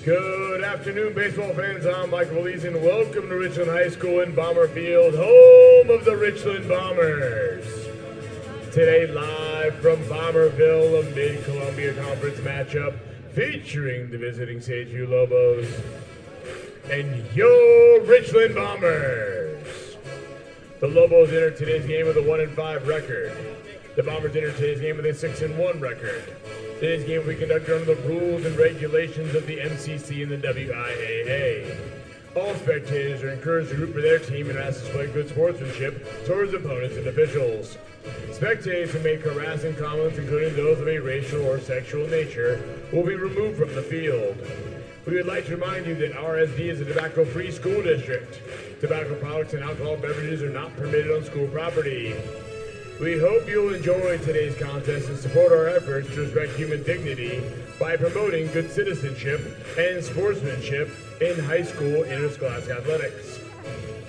Good afternoon, baseball fans. I'm Michael Leeson. Welcome to Richland High School in Bomber Field, home of the Richland Bombers. Today, live from Bomberville, a Mid-Columbia Conference matchup featuring the visiting Sageview Lobos and your Richland Bombers. The Lobos entered today's game with a 1-5 record. The Bombers entered today's game with a 6-1 record. Today's game will be conducted under the rules and regulations of the MCC and the WIAA. All spectators are encouraged to root for their team and asked to display good sportsmanship towards opponents and officials. Spectators who make harassing comments, including those of a racial or sexual nature, will be removed from the field. We would like to remind you that RSD is a tobacco-free school district. Tobacco products and alcohol beverages are not permitted on school property. We hope you'll enjoy today's contest and support our efforts to respect human dignity by promoting good citizenship and sportsmanship in high school interscholastic athletics.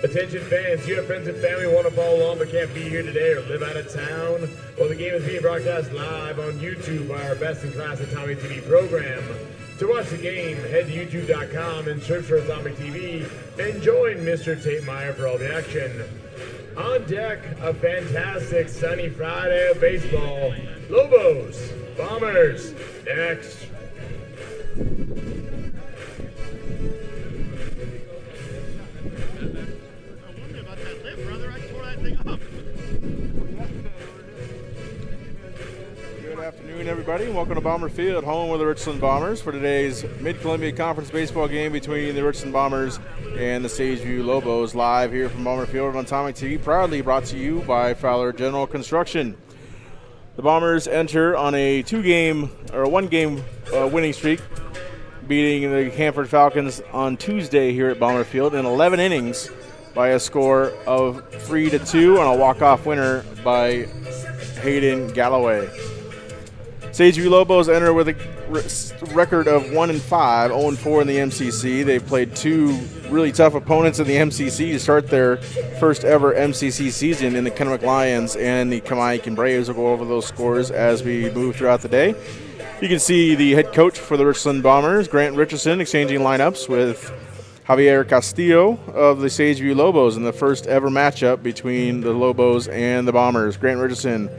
Attention fans, you have friends and family who want to follow along but can't be here today or live out of town? Well, the game is being broadcast live on YouTube by our Best in Class Atomic TV program. To watch the game, head to youtube.com and search for Atomic TV and join Mr. Tate Meyer for all the action. On deck, a fantastic sunny Friday of baseball. Lobos, Bombers, next. Good afternoon, everybody, and welcome to Bomber Field, home of the Richland Bombers, for today's Mid-Columbia Conference baseball game between the Richland Bombers and the Sageview Lobos, live here from Bomber Field on Atomic TV, proudly brought to you by Fowler General Construction. The Bombers enter on a one-game winning streak, beating the Hanford Falcons on Tuesday here at Bomber Field in 11 innings by a score of 3-2 on a walk-off winner by Hayden Galloway. Sageview Lobos enter with a record of 1-5, 0-4 in the MCC. They've played two really tough opponents in the MCC to start their first ever MCC season in the Kennewick Lions and the Kamaikan Braves. We'll go over those scores as we move throughout the day. You can see the head coach for the Richland Bombers, Grant Richardson, exchanging lineups with Javier Castillo of the Sageview Lobos in the first ever matchup between the Lobos and the Bombers. Grant Richardson,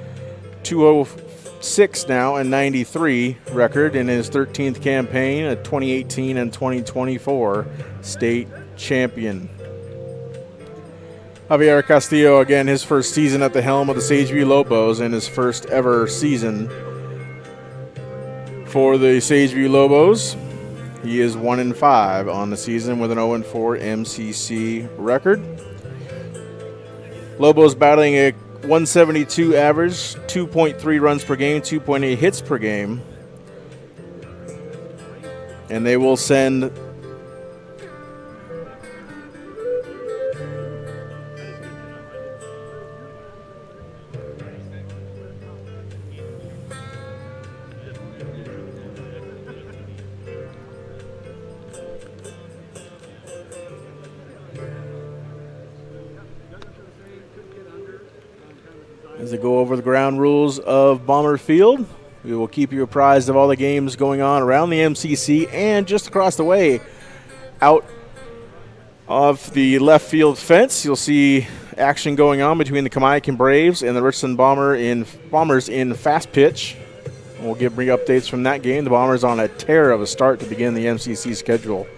206 now and 93 record in his 13th campaign, a 2018 and 2024 state champion. Javier Castillo, again, his first season at the helm of the Sageview Lobos and his first ever season for the Sageview Lobos. He is 1-5 on the season with an 0-4 MCC record. Lobos battling a 172 average, 2.3 runs per game, 2.8 hits per game. And they will send as they go over the ground rules of Bomber Field. We will keep you apprised of all the games going on around the MCC and just across the way out of the left field fence. You'll see action going on between the Kamaikan Braves and the Richland Bombers in fast pitch. We'll bring updates from that game. The Bombers on a tear of a start to begin the MCC schedule.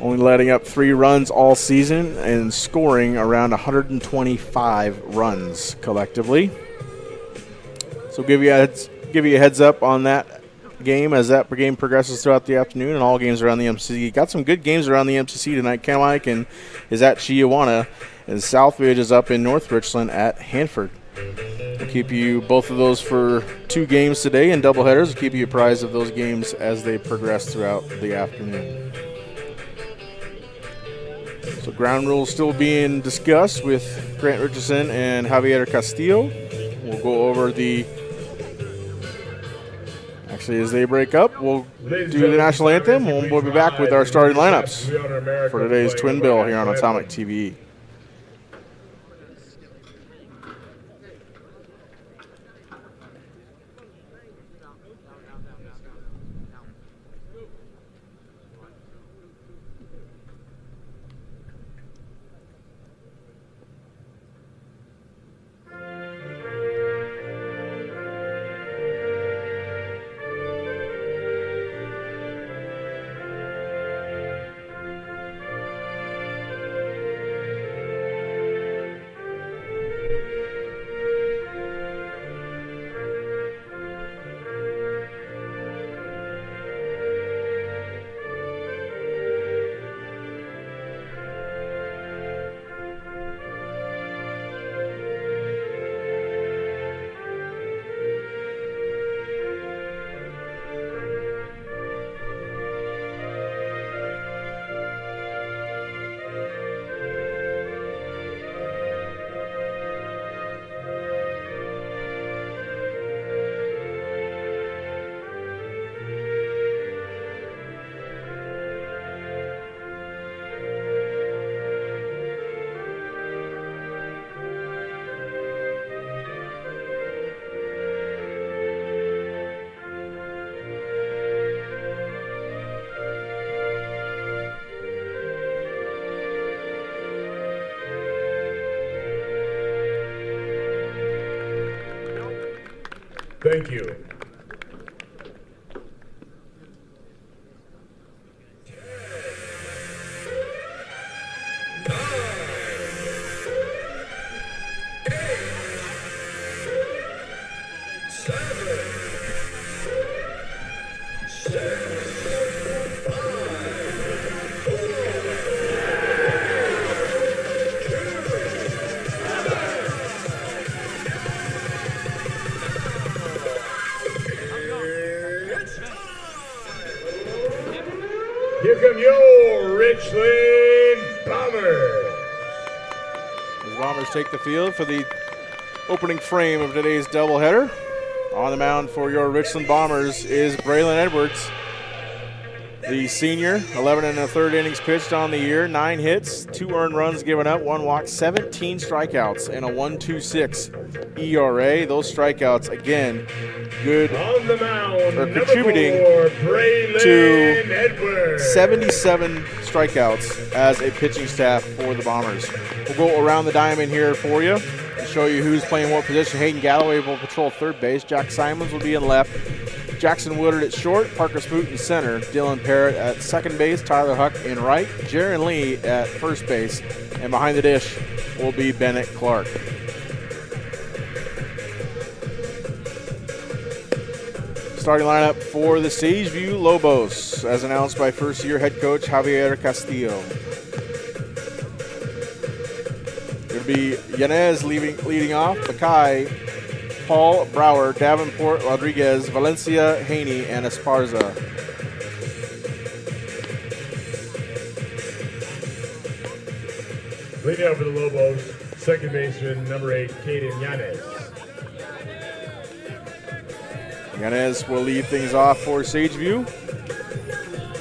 Only letting up 3 runs all season and scoring around 125 runs collectively. So give you a heads up on that game as that game progresses throughout the afternoon and all games around the MCC. Got some good games around the MCC tonight. Kamaikan is at Chiawana and Southridge is up in North Richland at Hanford. We'll keep you both of those for 2 games today and doubleheaders. We'll keep you apprised of those games as they progress throughout the afternoon. So ground rules still being discussed with Grant Richardson and Javier Castillo. We'll go over actually as they break up, we'll do the national anthem. We'll be back with our starting lineups for today's Twin Bill here on Atomic TV. Thank you. Here come your Richland Bombers. As Bombers take the field for the opening frame of today's doubleheader. On the mound for your Richland Bombers is Braylon Edwards, the senior. 11 1/3 innings pitched on the year, 9 hits, 2 earned runs given up, 1 walk, 17 strikeouts, and a 1.26 ERA. Those strikeouts, again, good, On the mound, or contributing to Edwards. 77 strikeouts as a pitching staff for the Bombers. We'll go around the diamond here for you and show you who's playing what position. Hayden Galloway will patrol third base. Jack Simons will be in left. Jackson Woodard at short. Parker Smoot in center. Dylan Parrott at second base. Tyler Huck in right. Jaron Lee at first base. And behind the dish will be Bennett Clark. Starting lineup for the Sageview Lobos, as announced by first-year head coach Javier Castillo. It'll be Yanez leading off, Mackay, Paul, Brower, Davenport, Rodriguez, Valencia, Haney, and Esparza. Leading out for the Lobos, second baseman, number 8, Caden Yanez. Yanez will lead things off for Sageview.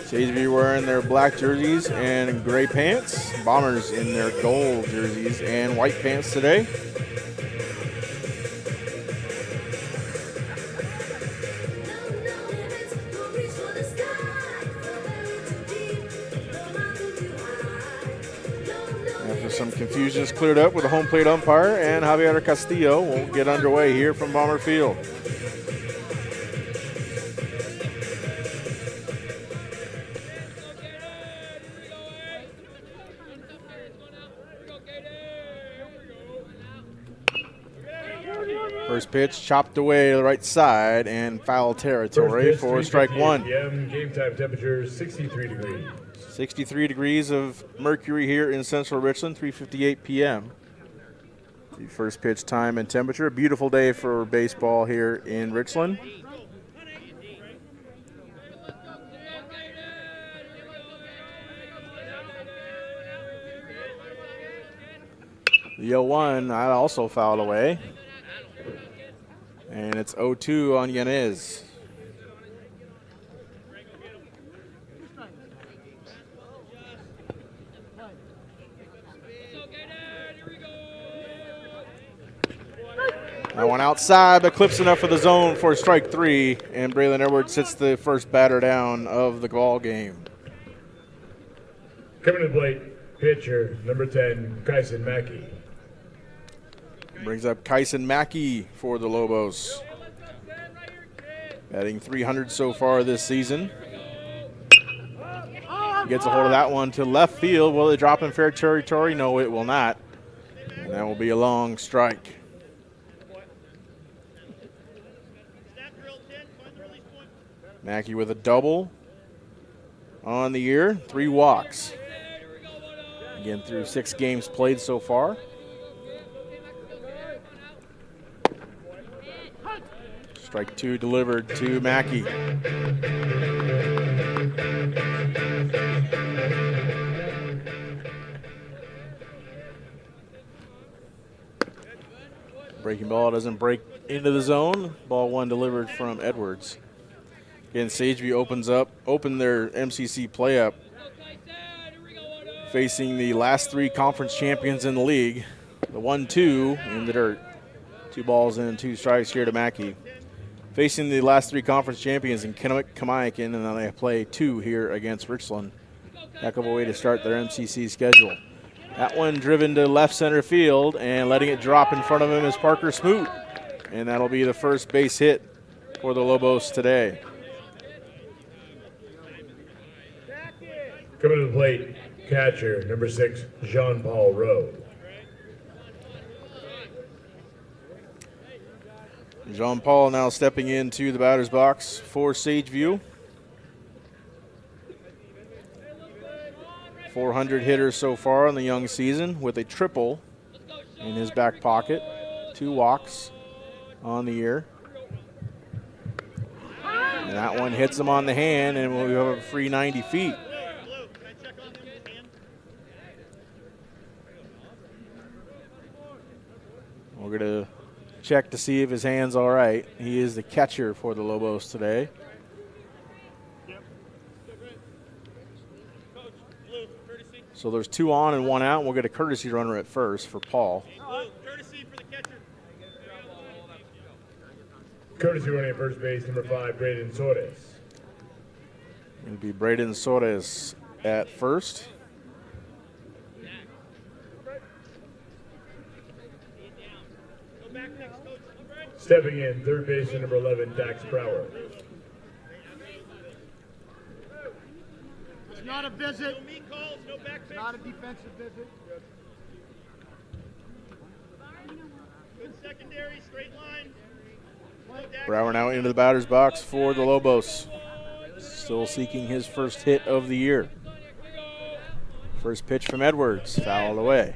Sageview wearing their black jerseys and gray pants. Bombers in their gold jerseys and white pants today. After some confusion is cleared up with the home plate umpire, and Javier Castillo will get underway here from Bomber Field. First pitch chopped away to the right side and foul territory for strike one. PM, game time temperature 63 degrees. 63 degrees of mercury here in central Richland, 3:58 p.m. The first pitch time and temperature. A beautiful day for baseball here in Richland. The 0-1 I also fouled away. And it's 0-2 on Yanez. That one outside, but clips enough for the zone for strike three. And Braylon Edwards hits the first batter down of the ball game. Coming to the plate, pitcher, number 10, Kyson Mackey. Brings up Kyson Mackey for the Lobos. Batting .300 so far this season. Gets a hold of that one to left field. Will it drop in fair territory? No, it will not. And that will be a long strike. Mackey with a double on the year. 3 walks. Again, through 6 games played so far. Strike 2 delivered to Mackey. Breaking ball doesn't break into the zone. Ball 1 delivered from Edwards. Again, Sageview opened their MCC play up, facing the last 3 conference champions in the league. The 1-2 in the dirt. 2 balls and 2 strikes here to Mackey. Facing the last 3 conference champions in Kamiakin, and then they play 2 here against Richland. Heck of a way to start their MCC schedule. That one driven to left center field, and letting it drop in front of him is Parker Smoot. And that'll be the first base hit for the Lobos today. Coming to the plate, catcher, number 6, Jean-Paul Rowe. Jean-Paul now stepping into the batter's box for Sageview. 400 hitters so far in the young season with a triple in his back pocket. 2 walks on the year. And that one hits him on the hand, and we have a free 90 feet. We're going to check to see if his hand's all right. He is the catcher for the Lobos today. So there's 2 on and 1 out, and we'll get a courtesy runner at first for Paul. Courtesy for the catcher. Courtesy running at first base, number 5, Braden Soares. It'll be Braden Soares at first. Stepping in, third baseman, number 11, Dax Brower. It's not a visit. No meat calls, no back pitch. Not a defensive visit. Good secondary, straight line. Brower now into the batter's box for the Lobos. Still seeking his first hit of the year. First pitch from Edwards, fouled away.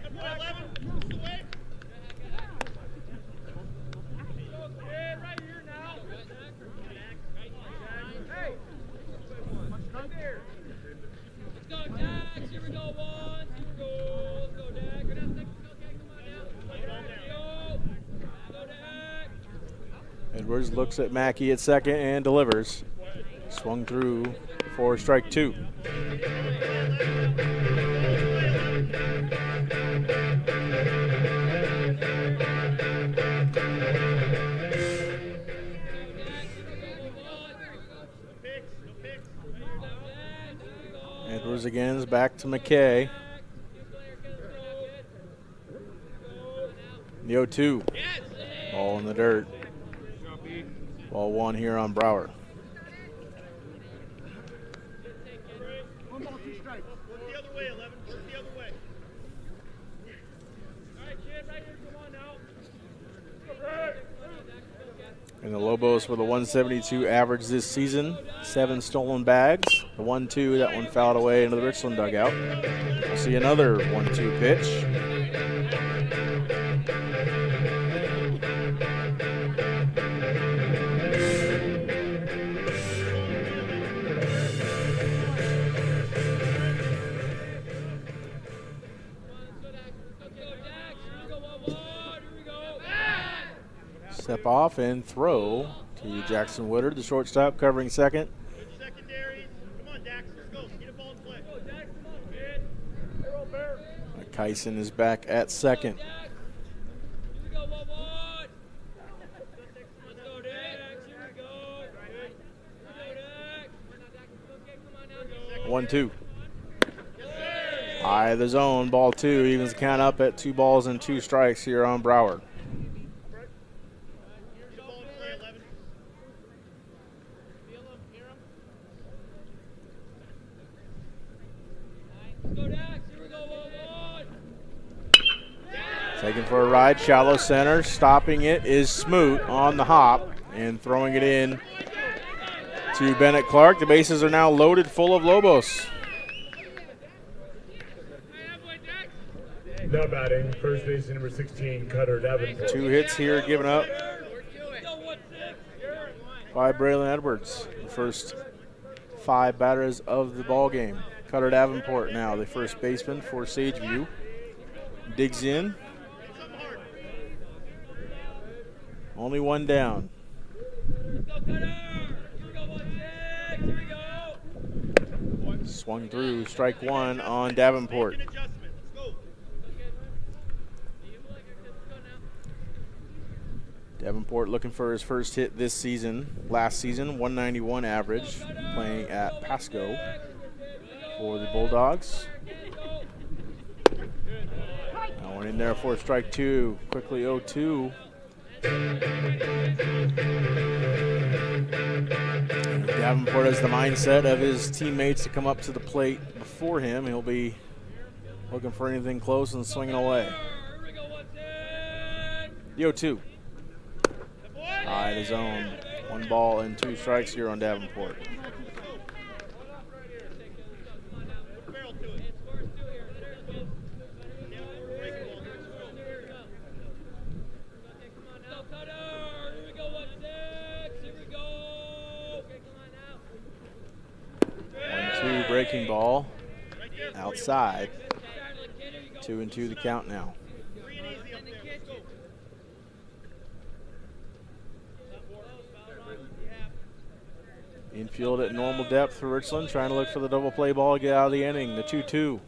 Edwards looks at Mackey at second and delivers. Swung through for strike 2. Edwards again is back to McKay. The 0-2. Ball in the dirt. Ball 1 here on Brower. One ball, 2 strikes. Look the other way, 11. Look the other way. All right, kid, right here. Come on now. And the Lobos with a 172 average this season. 7 stolen bags. The 1-2, that one fouled away into the Richland dugout. We'll see another 1-2 pitch. Step off and throw to Jackson Woodard, the shortstop, covering second. Secondaries. Come on, Dax. Let's go. Get a ball in play. Go, Dax. Come on, kid. Hey, roll, bear. Kyson is back at second. Here we go, 1-1. Let's go, Dax. Here we go. Good. Here we go, Dax. 1-2. High the zone, ball 2. Evens the count up at 2 balls and 2 strikes here on Brower. Taking for a ride, shallow center. Stopping it is Smoot on the hop and throwing it in to Bennett Clark. The bases are now loaded full of Lobos. Now batting, first baseman, number 16, Cutter Davenport. 2 hits here given up by Braylon Edwards. The first 5 batters of the ball game. Cutter Davenport now the first baseman for Sageview. Digs in. Only 1 down. Swung through, strike 1 on Davenport. Davenport looking for his first hit this season. Last season, 191 average, playing at Pasco for the Bulldogs. Now one in there for strike 2. Quickly 0-2. Davenport has the mindset of his teammates to come up to the plate before him. He'll be looking for anything close and swinging away. The 0-2. High to zone. 1 ball and 2 strikes here on Davenport. Breaking ball outside. 2-2 the count now. Infield at normal depth for Richland, trying to look for the double play ball, get out of the inning. The 2-2.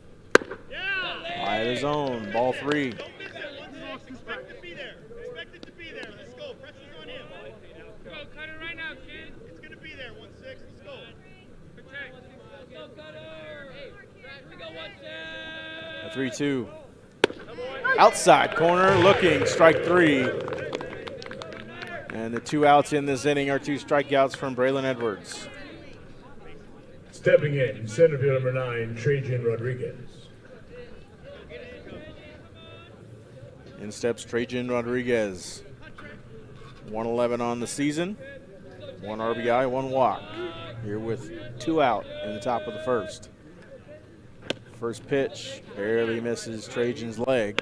High to zone, ball 3. Expect it to be there. Expect it to be there. Let's go. Pressure's on him. Go, cut it right now, kid. It's going to be there. 1-6. Let's go. Protect. Go, cutter. Here we go, 1-6. A 3-2. Outside corner, looking, strike 3. And the 2 outs in this inning are 2 strikeouts from Braylon Edwards. Stepping in, center field number 9, Trajan Rodriguez. In steps Trajan Rodriguez. 111 on the season. 1 RBI, 1 walk. Here with 2 out in the top of the first. First pitch barely misses Trajan's leg.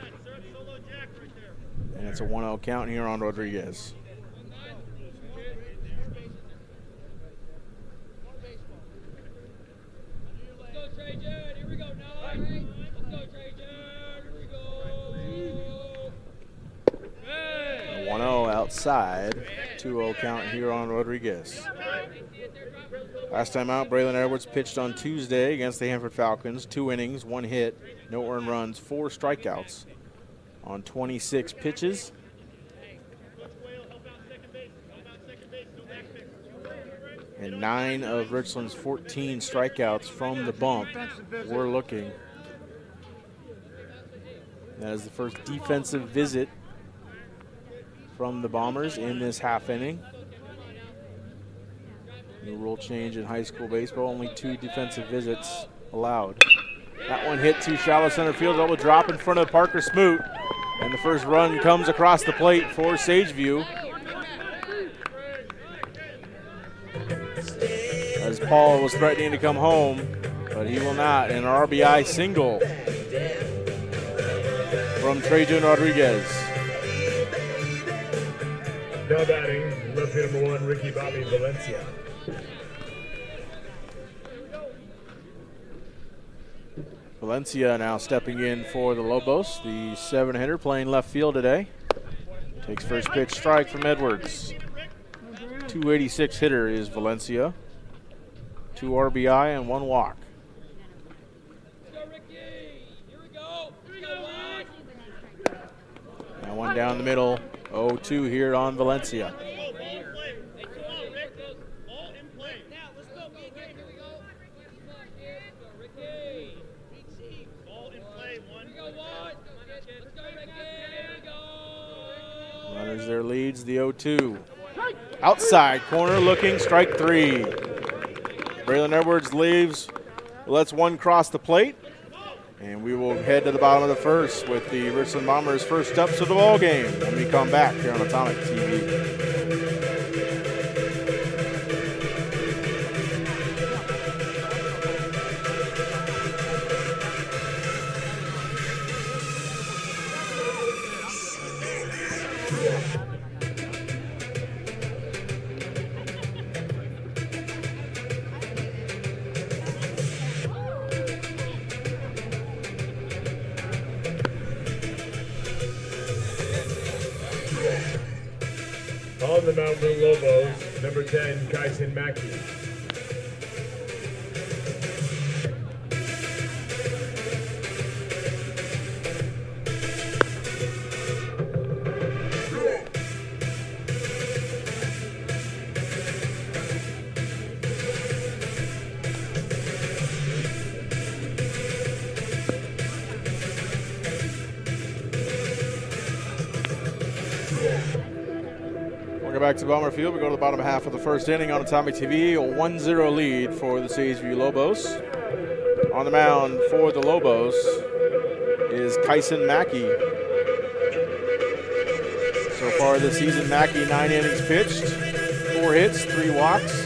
And it's a 1-0 count here on Rodriguez. Here we go, now. Let's go, Trajan. Here we go. 1-0 outside. 2-0 count here on Rodriguez. Last time out, Braylon Edwards pitched on Tuesday against the Hanford Falcons. 2 innings, 1 hit, no earned runs, 4 strikeouts on 26 pitches. And 9 of Richland's 14 strikeouts from the bump were looking. That is the first defensive visit from the Bombers in this half inning. New rule change in high school baseball, only 2 defensive visits allowed. That one hit to shallow center field, that will drop in front of Parker Smoot. And the first run comes across the plate for Sageview. As Paul was threatening to come home, but he will not. And an RBI single from Trajan Rodriguez. Now batting, left field number 1, Ricky Bobby Valencia. Valencia now stepping in for the Lobos, the 7-hitter playing left field today. Takes first pitch strike from Edwards. 286 hitter is Valencia. 2 RBI and 1 walk. And one down the middle, 0-2 here on Valencia. Runners their leads, the 0-2. Outside corner looking, strike 3. Braylon Edwards leaves, lets 1 cross the plate, and we will head to the bottom of the first with the Richland Bombers' first steps of the ball game when we come back here on Atomic TV. On the mound for the Lobos, number 10, Kyson Mackey. Welcome back to Bomber Field. We go to the bottom half of the first inning on Atomic TV. A 1-0 lead for the Sageview Lobos. On the mound for the Lobos is Kyson Mackey. So far this season, Mackey 9 innings pitched, 4 hits, 3 walks,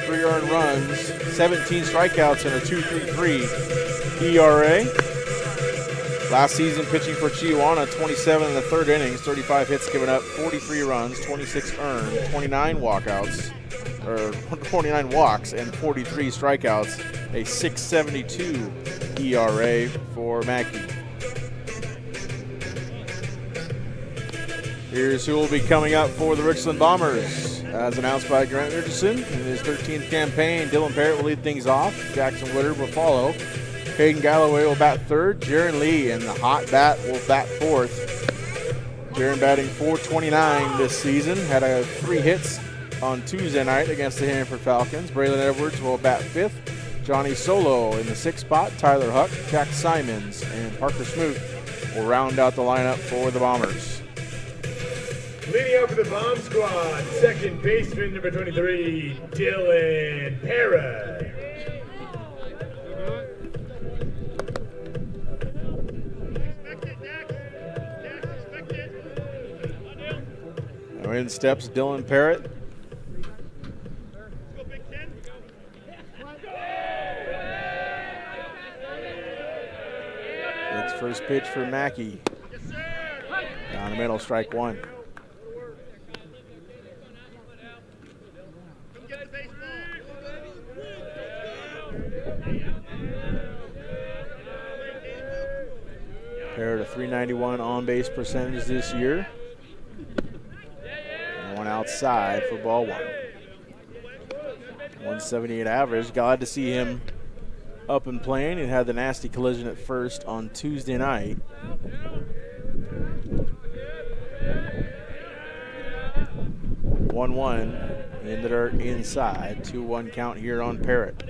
3 earned runs, 17 strikeouts, and a 2.33 ERA. Last season, pitching for Chihuahua, 27 in the 3rd innings, 35 hits given up, 43 runs, 26 earned, 29 walks, and 43 strikeouts, a 6.72 ERA for Mackey. Here's who will be coming up for the Richland Bombers. As announced by Grant Richardson in his 13th campaign, Dylan Parrott will lead things off. Jackson Woodard will follow. Hayden Galloway will bat 3rd. Jaron Lee and the hot bat will bat 4th. Jaron batting .429 this season. Had 3 hits on Tuesday night against the Hanford Falcons. Braylon Edwards will bat 5th. Johnny Solo in the 6th spot. Tyler Huck, Jack Simons, and Parker Smoot will round out the lineup for the Bombers. Leading out for the Bomb Squad, second baseman number 23, Dylan Parrott. Now in steps Dylan Parrott. It's first pitch for Mackey. Down the middle, strike 1. Parrott a .391 on-base percentage this year. And one outside for ball 1. 178 average. Glad to see him up and playing. He had the nasty collision at first on Tuesday night. One in the dirt inside. 2-1 count here on Parrott.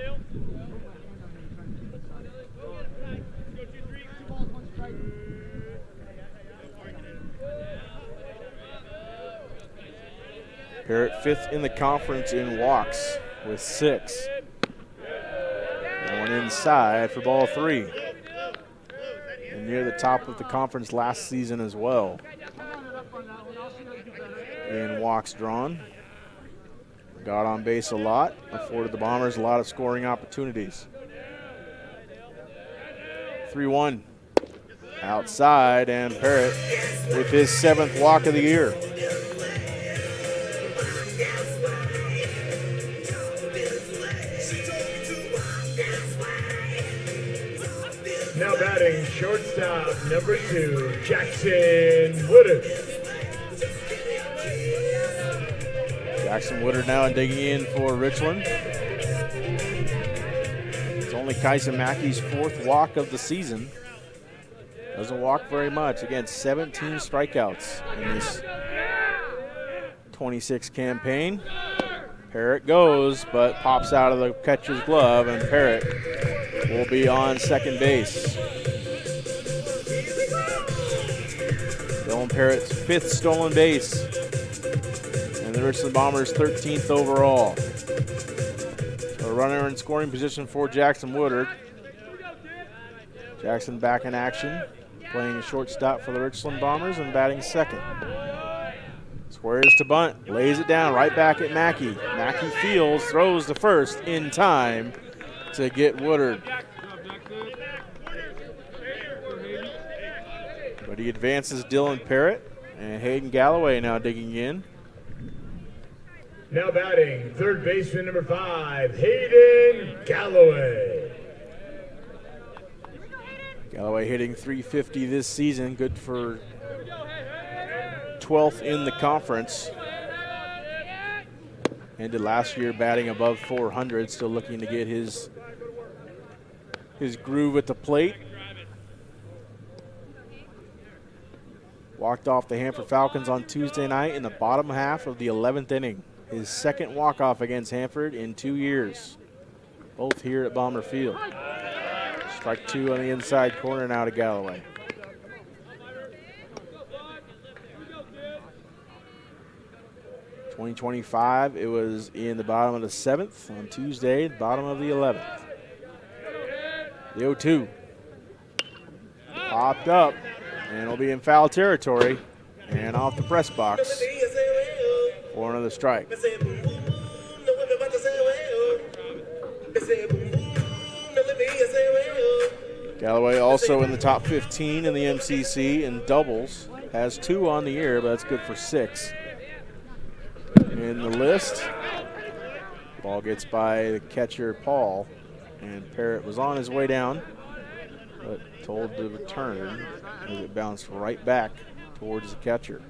Parrott 5th in the conference in walks with 6. And one inside for ball 3. And near the top of the conference last season as well. In walks drawn. Got on base a lot. Afforded the Bombers a lot of scoring opportunities. 3-1. Outside, and Parrott with his 7th walk of the year. Now batting shortstop number 2, Jackson Woodard. Jackson Woodard now digging in for Richland. It's only Kyson Mackey's 4th walk of the season. Doesn't walk very much. Again, 17 strikeouts in this 26 campaign. Parrott goes, but pops out of the catcher's glove, and Parrott will be on second base. Dylan Parrott's 5th stolen base, and the Richland Bombers 13th overall. A runner in scoring position for Jackson Woodard. Jackson back in action, playing shortstop for the Richland Bombers and batting 2nd. Squares to bunt, lays it down right back at Mackey. Mackey fields, throws to first in time to get Woodard. But he advances Dylan Parrott, and Hayden Galloway now digging in. Now batting, 3rd baseman number 5, Hayden Galloway. Galloway hitting .350 this season, good for 12th in the conference. Ended last year batting above .400, still looking to get his groove at the plate. Walked off the Hanford Falcons on Tuesday night in the bottom half of the 11th inning. His 2nd walk-off against Hanford in 2 years, both here at Bomber Field. Strike 2 on the inside corner now to Galloway. 2025, it was in the bottom of the 7th. On Tuesday, bottom of the 11th. The 0-2. Popped up, and it'll be in foul territory and off the press box for another strike. Galloway also in the top 15 in the MCC in doubles. Has 2 on the year, but that's good for 6 in the list. Ball gets by the catcher, Paul, and Parrott was on his way down, but told to return as it bounced right back towards the catcher.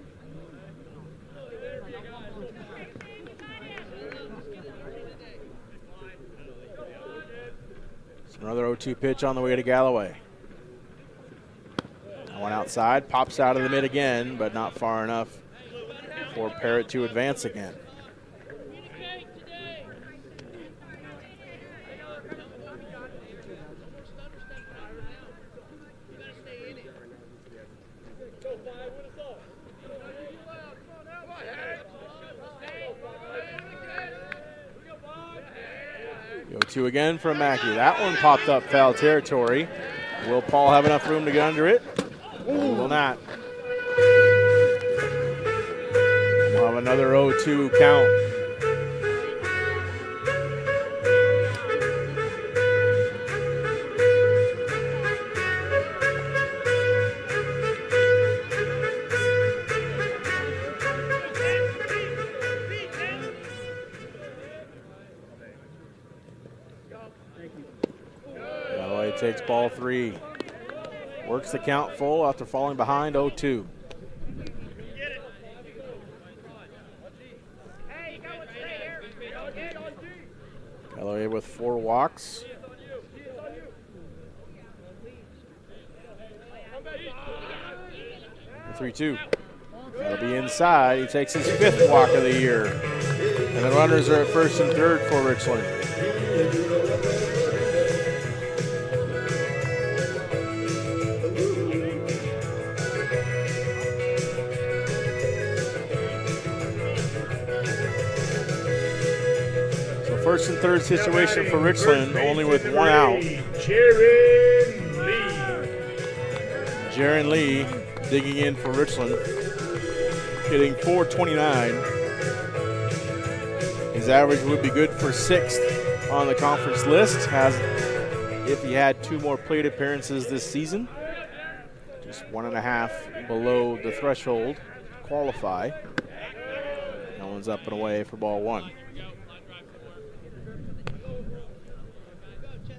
So another 0-2 pitch on the way to Galloway. That one outside, pops out of the mid again, but not far enough for Parrott to advance again. Go 2 again for Mackey. That one popped up foul territory. Will Paul have enough room to get under it? He will not. We'll have another 0-2 count. Galloway takes ball 3. Works the count full after falling behind 0-2. Galloway with 4 walks. The 3-2. That'll be inside. He takes his 5th walk of the year. And the runners are at first and third for Richland. First and third situation for Richland, only with 1 out. Jaron Lee digging in for Richland, hitting .429. His average would be good for 6th on the conference list, if he had 2 more plate appearances this season. Just 1.5 below the threshold to qualify. That one's up and away for ball 1.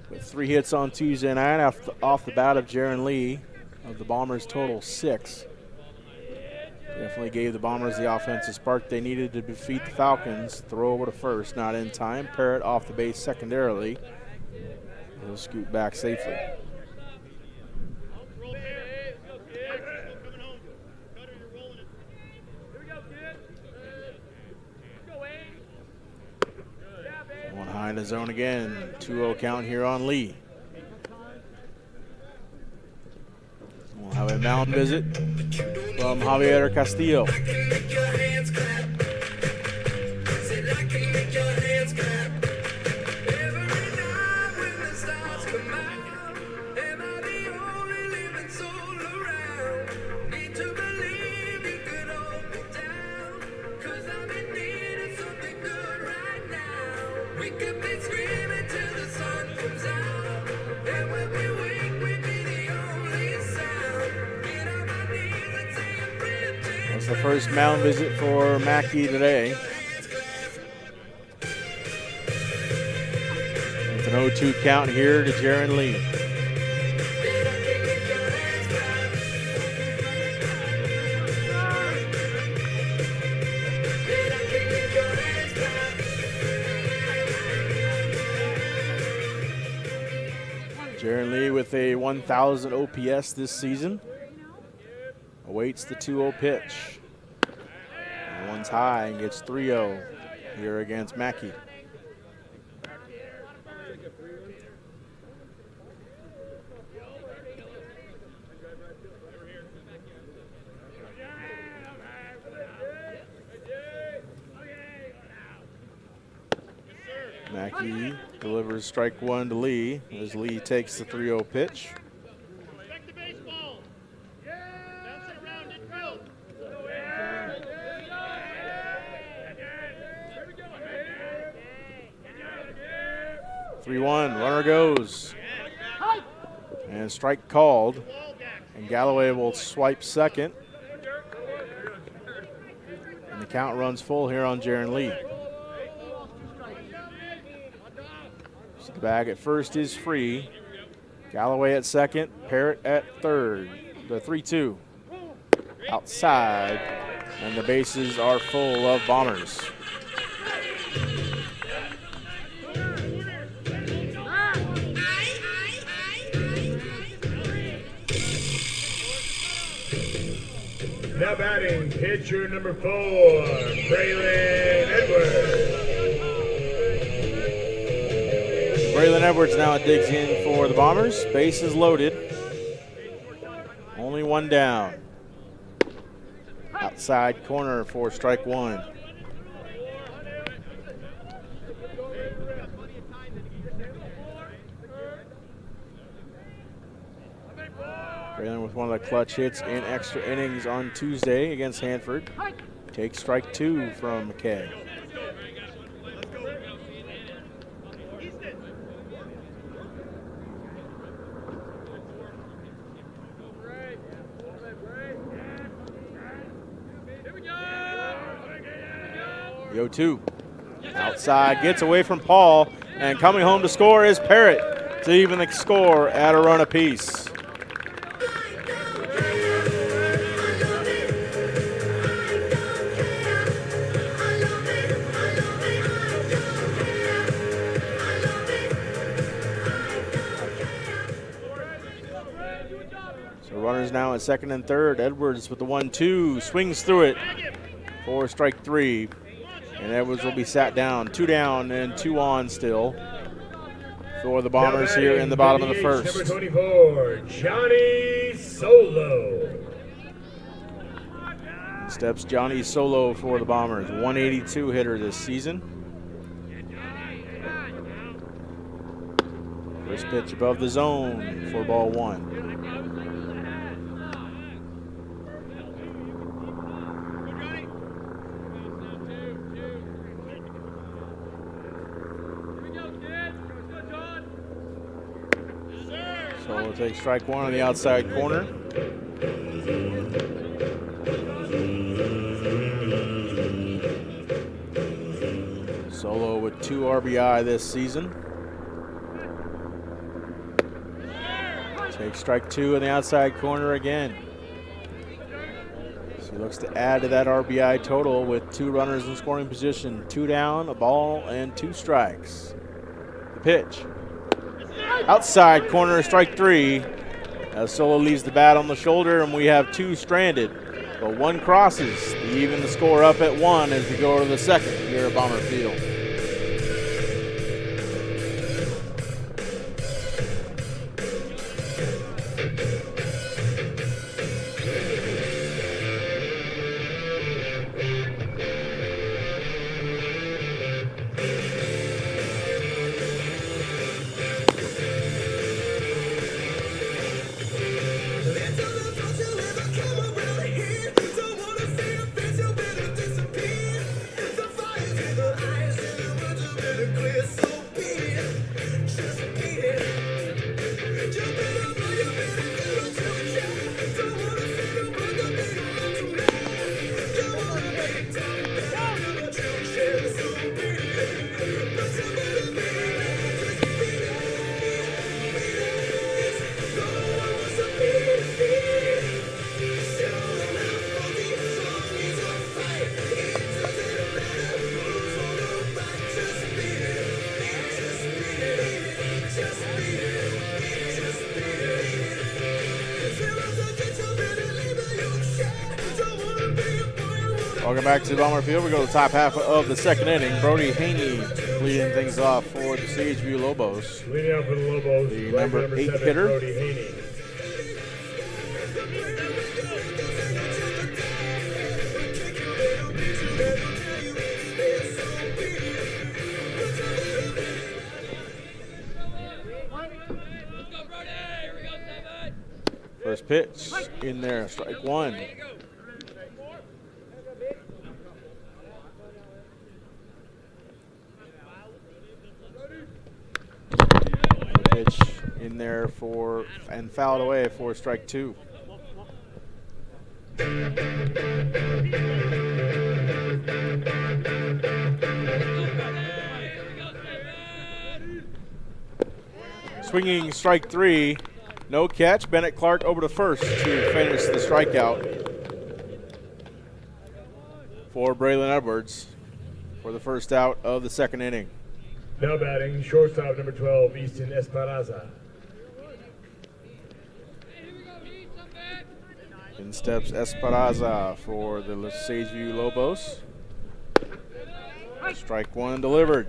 With 3 hits on Tuesday night off the bat of Jaron Lee, of the Bombers' total 6. Definitely gave the Bombers the offensive spark they needed to defeat the Falcons. Throw over to first, not in time. Parrott off the base secondarily. He'll scoot back safely. One high in the zone again. 2-0 count here on Lee. We'll have a mound visit from Javier Castillo. The first mound visit for Mackey today. With an 0-2 count here to Jaron Lee. Jaron Lee with a 1,000 OPS this season. Awaits the 2-0 pitch. And one's high and gets 3-0 here against Mackey. Mackey delivers strike one to Lee as Lee takes the 3-0 pitch. Respect the baseball. Bounce it around in field. 3-1, runner goes. And strike called. And Galloway will swipe second. And the count runs full here on Jaron Lee. So the bag at first is free. Galloway at second, Parrott at third. The 3-2 outside, and the bases are full of Bombers. Now batting, pitcher number 4, Braylon Edwards. Braylon Edwards now digs in for the Bombers. Base is loaded. Only one down. Outside corner for strike one. Braylon with one of the clutch hits in extra innings on Tuesday against Hanford. Takes strike two from McKay. The 0-2. Outside, gets away from Paul, and coming home to score is Parrott to even the score at a run apiece. So runners now at second and third. Edwards with the 1-2, swings through it for strike three. And Edwards will be sat down. 2 down and 2 on still for the Bombers here in the bottom of the first. Number 24, Johnny Solo. Steps Johnny Solo for the Bombers. 182 hitter this season. First pitch above the zone for ball one. So we'll take strike one on the outside corner. Solo with 2 RBI this season. Take strike two on the outside corner again. So he looks to add to that RBI total with 2 runners in scoring position. 2 down, a ball, and 2 strikes. The pitch. Outside corner, strike three. As Solo leaves the bat on the shoulder, and we have 2 stranded. But 1 crosses to even the score up at 1 as we go to the second here at Bomber Field. Welcome back to Bomber Field. We go to the top half of the second inning. Brody Haney leading things off for the Sageview Lobos. Leading out for the Lobos, The number 8 hitter. Brody Haney. First pitch in there, strike one. Pitch in there and fouled away for strike two. Swinging strike three, no catch. Bennett Clark over to first to finish the strikeout for Braylon Edwards for the first out of the second inning. Now batting, shortstop number 12, Easton Esparza. In steps Esparza for the Sageview Lobos. Strike one delivered.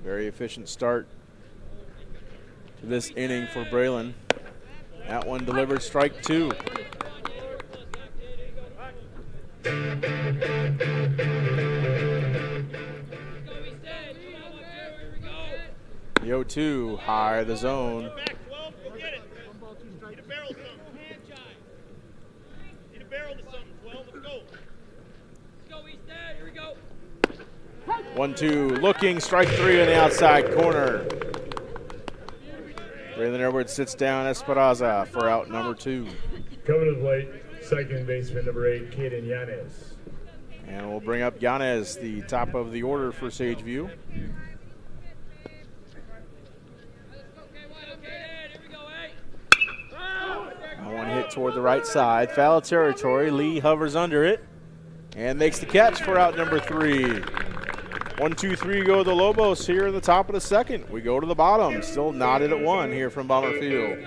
Very efficient start to this inning for Braylon. That one delivered, strike two. The 0-2, high of the zone. Need a barrel to something, 12. Let's go. Let's go, East Dad. Here we go. 1-2, looking, strike three in the outside corner. Braylon Edwards sits down Esparza for out number two. Coming to the plate, second baseman number 8, Caden Yanez. And we'll bring up Yanez, the top of the order for Sageview. One hit toward the right side, foul territory. Lee hovers under it and makes the catch for out number three. 1, 2, 3 go the Lobos here in the top of the second. We go to the bottom, still knotted at 1 here from Bomber Field.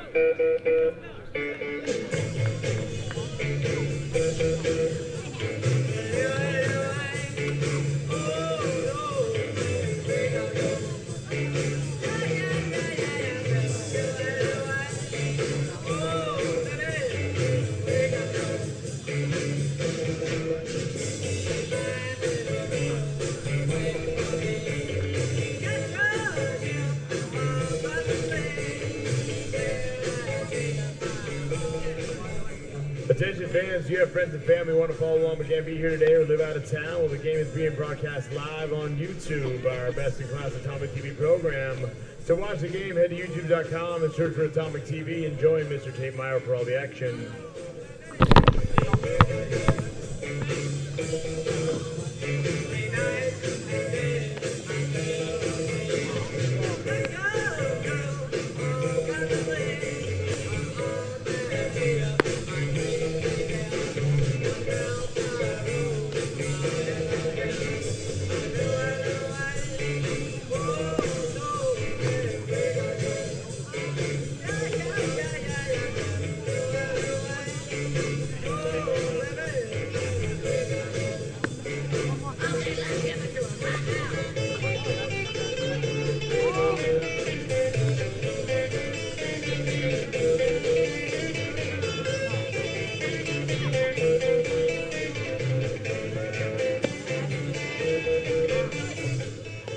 Attention fans, you have friends and family who want to follow along but can't be here today or live out of town? Well, the game is being broadcast live on YouTube by our best-in-class Atomic TV program. To watch the game, head to youtube.com and search for Atomic TV and join Mr. Tate Meyer for all the action.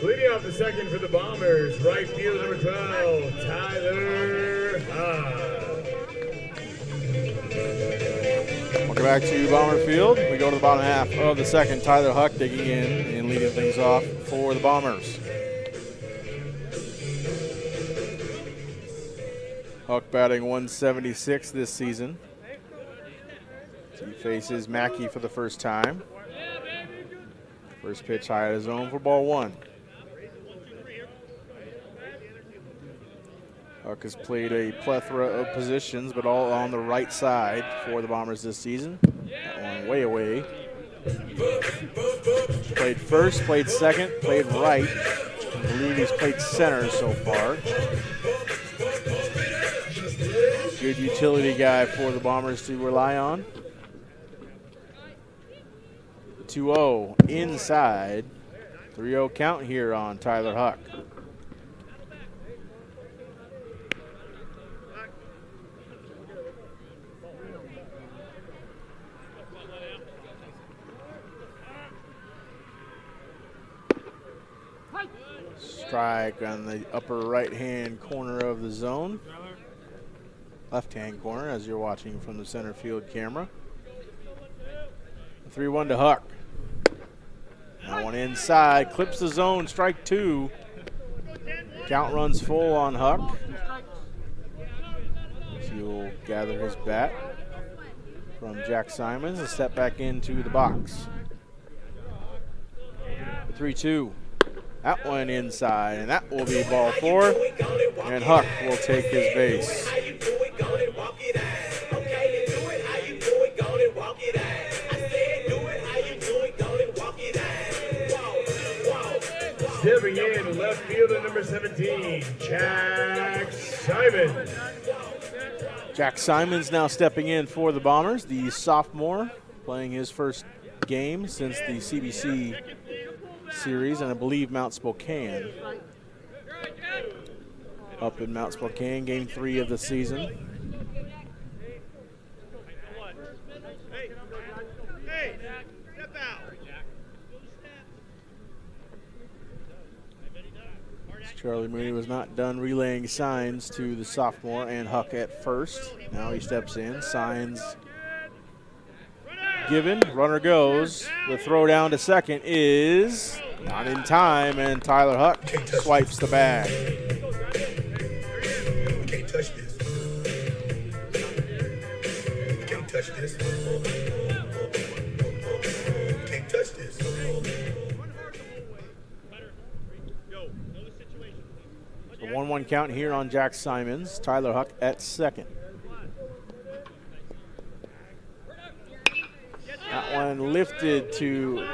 Leading off the second for the Bombers, right field number 12, Tyler Huck. Welcome back to Bomber Field. We go to the bottom half of the second. Tyler Huck digging in and leading things off for the Bombers. Huck batting 176 this season. He faces Mackey for the first time. First pitch high at his zone for ball one. Huck has played a plethora of positions, but all on the right side for the Bombers this season. That one way away. Played first, played second, played right. I believe he's played center so far. Good utility guy for the Bombers to rely on. 2-0 inside. 3-0 count here on Tyler Huck. Strike on the upper right-hand corner of the zone. Left-hand corner as you're watching from the center field camera. 3-1 to Huck. That one inside, clips the zone, strike 2. Count runs full on Huck. He'll gather his bat from Jack Simons and step back into the box. 3-2. That one inside, and that will be ball 4. And Huck will take his base. Stepping in, left fielder number 17, Jack Simons. Jack Simons now stepping in for the Bombers, the sophomore, playing his first game since the CBC series, and I believe Mount Spokane. Up in Mount Spokane, game 3 of the season. Charlie Mooney was not done relaying signs to the sophomore and Huck at first. Now he steps in, signs given, runner goes. The throw down to second is not in time, and Tyler Huck swipes the bag. Can't touch this. Can't touch this. Can't touch this. The 1-1 count here on Jack Simons. Tyler Huck at second. That one lifted to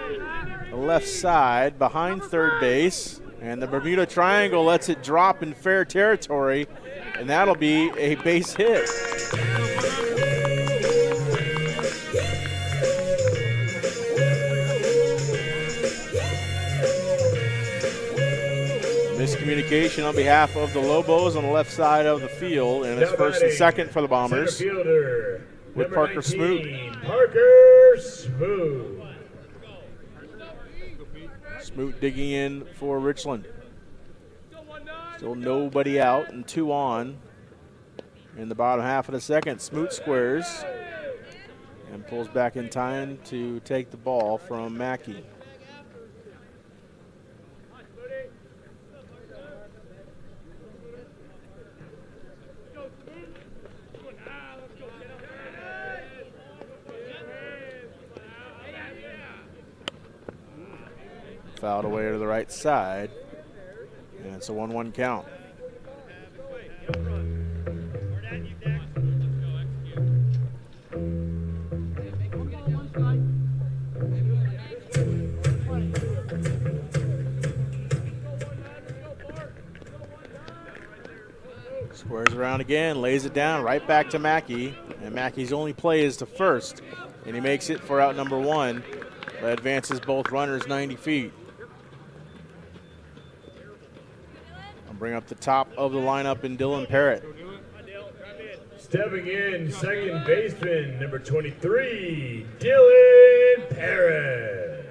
the left side behind third base. And the Bermuda Triangle lets it drop in fair territory. And that'll be a base hit. Miscommunication on behalf of the Lobos on the left side of the field, and it's first and second for the Bombers with Parker Smoot. Parker Smoot. Smoot digging in for Richland. Still nobody out and 2 on in the bottom half of the second. Smoot squares and pulls back in time to take the ball from Mackey. Fouled away to the right side, and it's a 1-1 count. Squares around again, lays it down, right back to Mackey, and Mackey's only play is to first, and he makes it for out number 1, but advances both runners 90 feet. Bring up the top of the lineup in Dylan Parrott. Stepping in, second baseman, number 23, Dylan Parrott.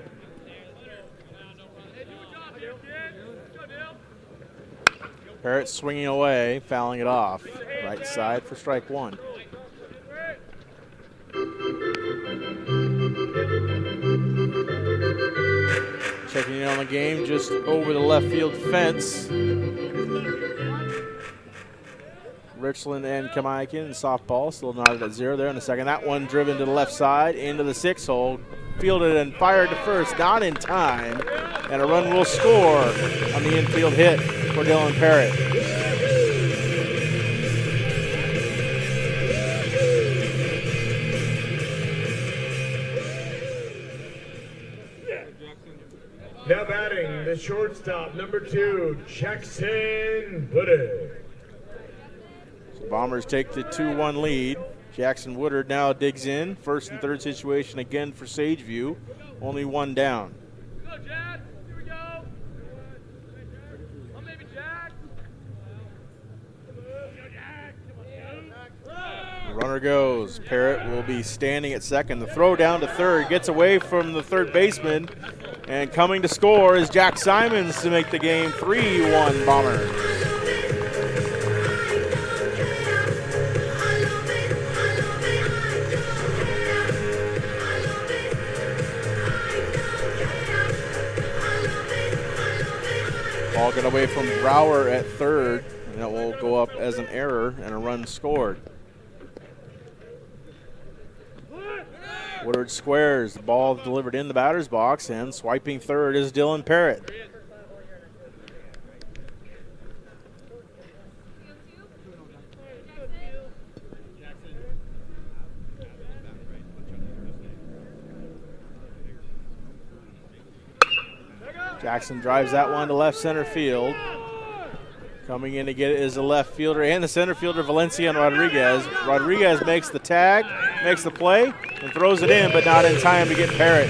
Parrott swinging away, fouling it off. Right side for strike 1. Checking in on the game just over the left field fence. Richland and Kamaikin in softball, still knotted at 0 there in the second. That one driven to the left side into the 6-hole. Fielded and fired to first, not in time. And a run will score on the infield hit for Dylan Parrott. Now batting, the shortstop, number 2, Jackson Woodard. So Bombers take the 2-1 lead. Jackson Woodard now digs in. First and third situation again for Sageview. Only 1 down. Go, Jack. Here we go. Oh, maybe Jack. Runner goes. Parrott will be standing at second. The throw down to third. Gets away from the third baseman. And coming to score is Jack Simons to make the game 3-1 Bombers. Ball got away from Brower at third, and that will go up as an error and a run scored. Woodard squares, the ball delivered in the batter's box, and swiping third is Dylan Parrott. Jackson drives that one to left center field. Coming in to get it is the left fielder and the center fielder, Valencia and Rodriguez. Rodriguez makes the tag, makes the play, and throws it in, but not in time to get Parrott.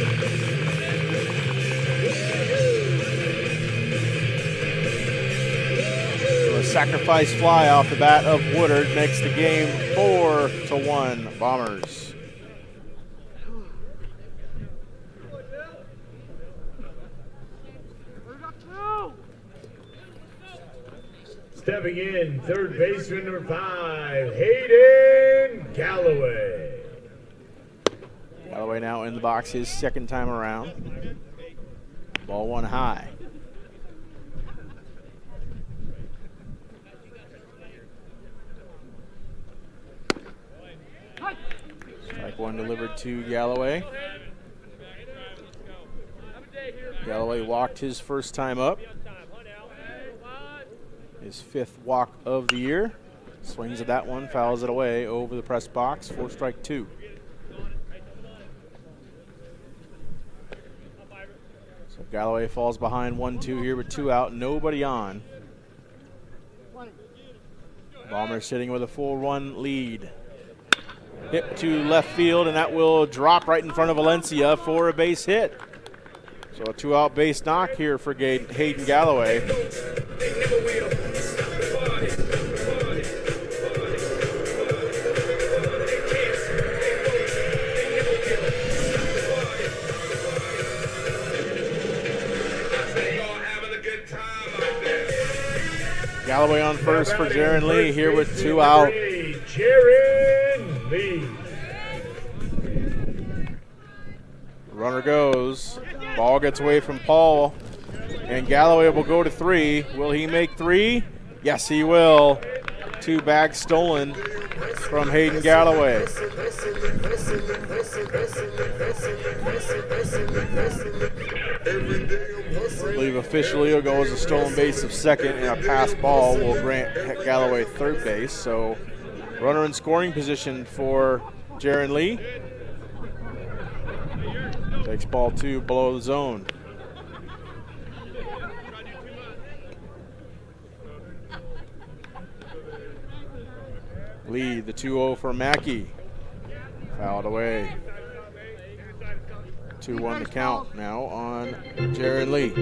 So a sacrifice fly off the bat of Woodard makes the game 4-1 Bombers. Stepping in, third baseman number 5, Hayden Galloway. Galloway now in the box his second time around. Ball one high. Strike one delivered to Galloway. Galloway walked his first time up. His 5th walk of the year. Swings at that one, fouls it away over the press box for strike 2. So Galloway falls behind 1-2 here with 2 out, nobody on. Bombers sitting with a 4-1 lead. Hit to left field, and that will drop right in front of Valencia for a base hit. So a 2-out base knock here for Hayden Galloway. Galloway on first for Jaron Lee here with 2 out. Jaron Lee. Runner goes. Ball gets away from Paul. And Galloway will go to 3. Will he make 3? Yes, he will. 2 bags stolen from Hayden Galloway. I believe officially it'll go as a stolen base of second, and a pass ball will grant Galloway third base. So runner in scoring position for Jaron Lee. Takes ball 2 below the zone. Lee, the 2-0 for Mackey. Fouled away. 2-1 to count now on Jaron Lee.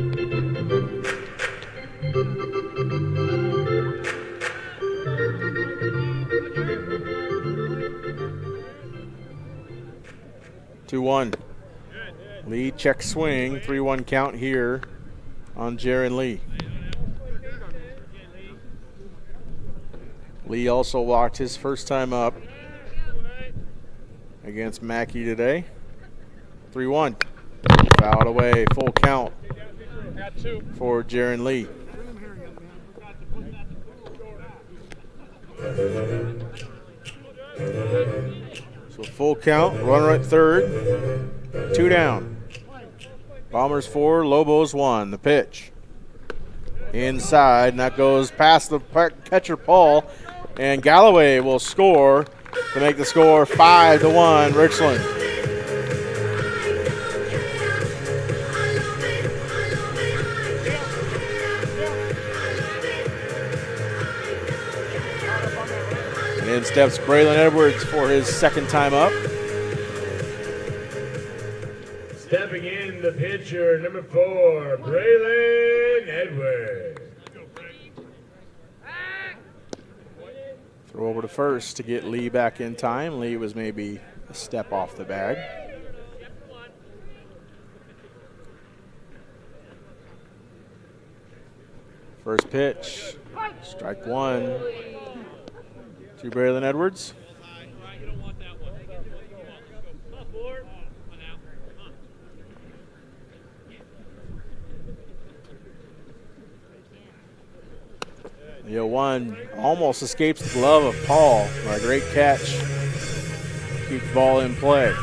Lee check swing, 3-1 count here on Jaron Lee. Lee also walked his first time up against Mackey today. 3-1. Fouled away, full count for Jaron Lee. So full count, runner at third, 2 down. Bombers 4, Lobos 1. The pitch. Inside, and that goes past the catcher Paul, and Galloway will score to make the score 5-1 Richland. And in steps Braylon Edwards for his second time up. Stepping in, the pitcher, number 4, Braylon Edwards. Throw over to first to get Lee back in time. Lee was maybe a step off the bag. First pitch, strike one. To Braylon Edwards. 0-1 almost escapes the glove of Paul. A great catch. Keep the ball in play.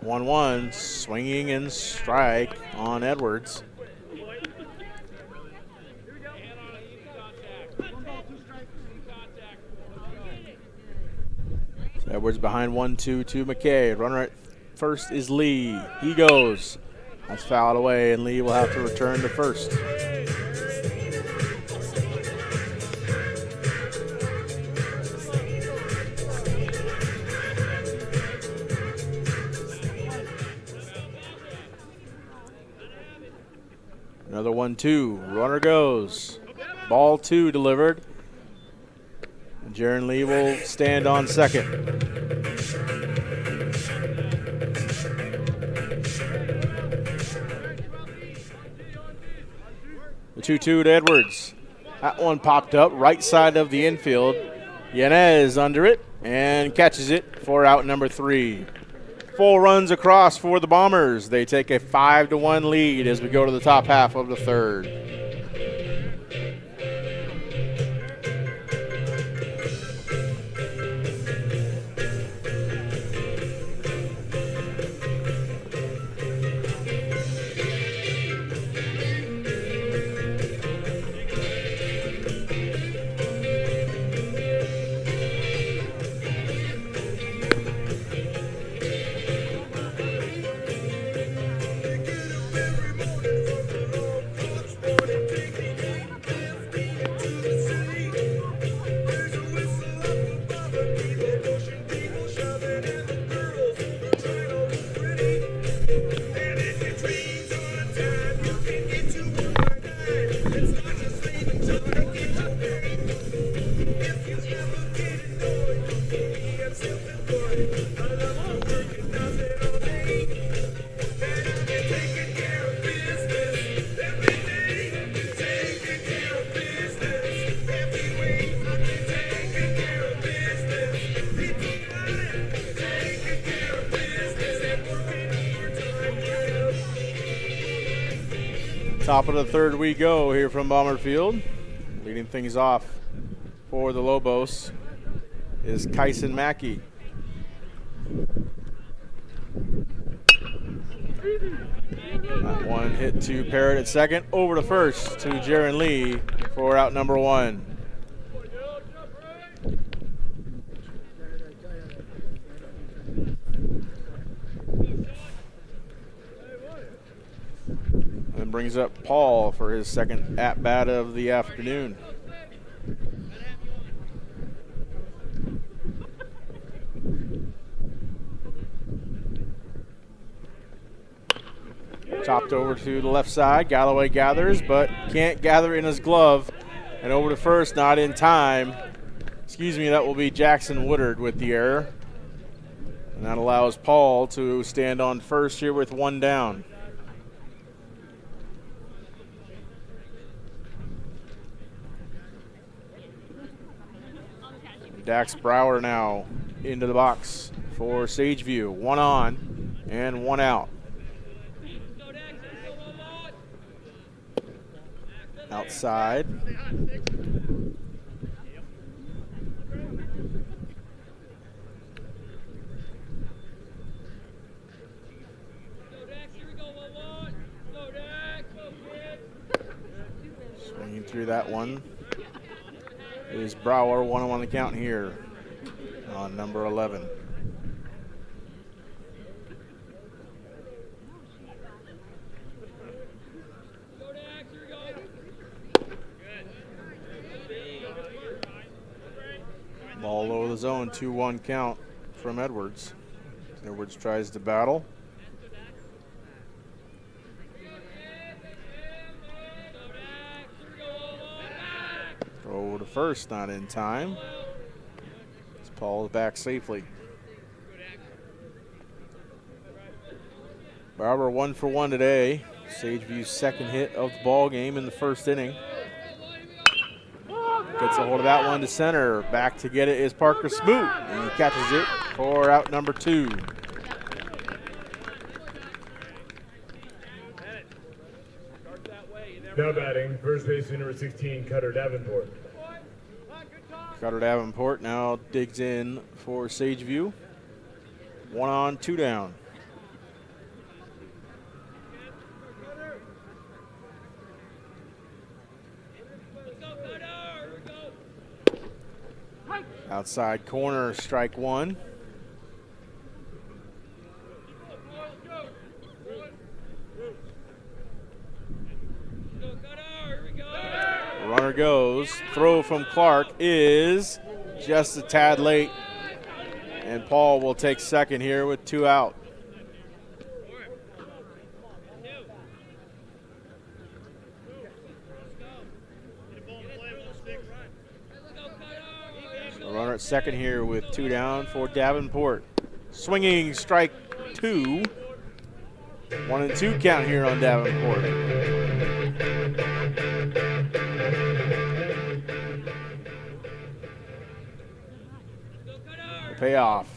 One, swinging and strike on Edwards. Edwards behind 1-2 to McKay. Runner at first is Lee. He goes. That's fouled away, and Lee will have to return to first. Another 1-2. Runner goes. Ball 2 delivered. And Jaron Lee will stand on second. The 2-2 to Edwards. That one popped up right side of the infield. Yanez under it and catches it for out number 3. 4 runs across for the Bombers. They take a 5-1 lead as we go to the top half of the third. Top of the third we go here from Bomber Field. Leading things off for the Lobos is Kyson Mackey. That one hit to Parrott at second. Over to first to Jaron Lee for out number 1. And brings up Paul for his second at-bat of the afternoon. Chopped over to the left side. Galloway gathers, but can't gather in his glove. And over to first, not in time. Excuse me, that will be Jackson Woodard with the error. And that allows Paul to stand on first here with 1 down. Dax Brower now into the box for Sageview. 1 on and 1 out. Outside. Swinging through that one is Brower. 1 on the count here on number 11. Ball low of the zone, 2-1 count from Edwards. Edwards tries to battle. Throw to first, not in time. Paul is back safely. Barber 1 for 1 today. Sageview's second hit of the ball game in the first inning. Gets a hold of that one to center. Back to get it is Parker Smoot, and he catches it for out number 2. Now batting, first baseman number 16, Cutter Davenport. Cutter Davenport now digs in for Sageview. 1 on, 2 down. Outside corner, strike 1. Runner goes. Throw from Clark is just a tad late. And Paul will take second here with 2 out. A runner at second here with 2 down for Davenport. Swinging strike 2. 1 and 2 count here on Davenport. The payoff.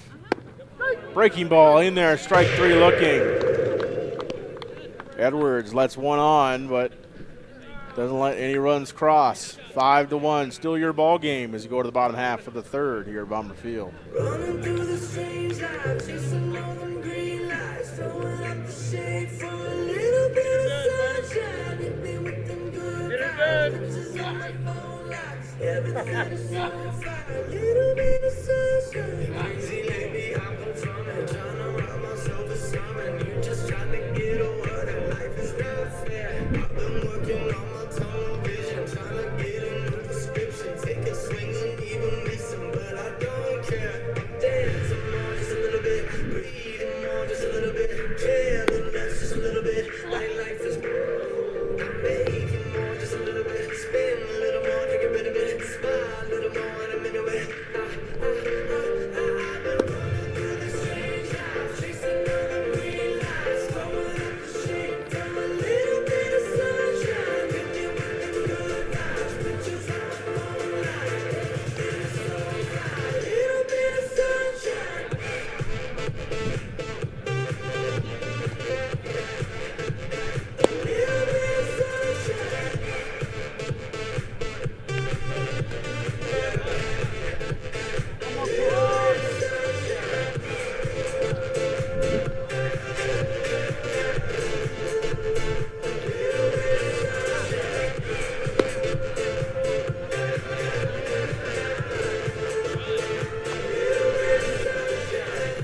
Breaking ball in there, strike 3 looking. Edwards lets one on, but doesn't let any runs cross. 5-1, still your ball game as you go to the bottom half of the third here at Bomber Field. Running through the strange lights, chasing northern green lights, throwing up the shade for a little bit of sunshine. Hit me with them good vibes, pictures on my phone lights. Everything is so fine, a little bit of sunshine. Crazy lately, I've been from it, trying to rob myself of something. You just trying to get a word, and life is not fair. I've been working on my tunnel vision, trying to get a new prescription. Take a swing and even miss 'em, but I don't care. Dancing more, just a little bit. Breathing more, just a little bit. Caring less, just a little bit. Like life is. I'm making more, just a little bit. Spin a little more, take a bit of it. Smile a little more, and I'm into it. I've been running through the strange life, chasing all the green lights, throwing up the shade from a little bit of sunshine. Hit me with them good vibes, pictures on my phone lights. Everything is so fine, a little bit of sunshine. A little bit of sunshine.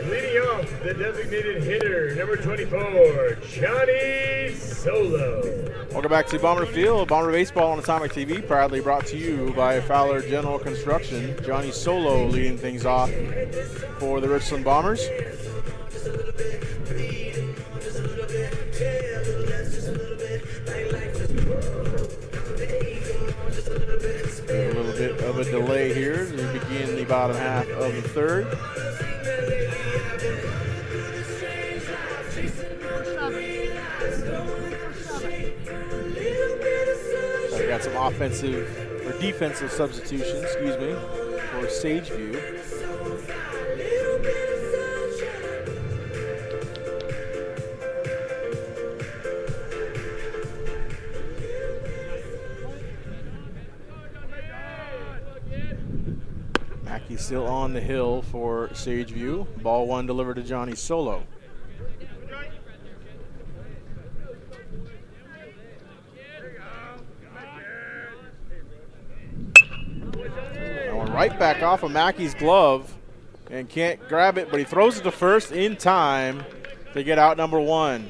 Leading off, the designated hitter, number 24, Johnny Solo. Welcome back to Bomber Field. Bomber Baseball on Atomic TV, proudly brought to you by Fowler General Construction. Johnny Solo leading things off for the Richland Bombers. A little bit of a delay here as we begin the bottom half of the third. We got some offensive or defensive substitutions, excuse me, for Sageview. Mackey's still on the hill for Sageview. Ball 1 delivered to Johnny Solo. That one right back off of Mackey's glove and can't grab it, but he throws it to first in time to get out number 1.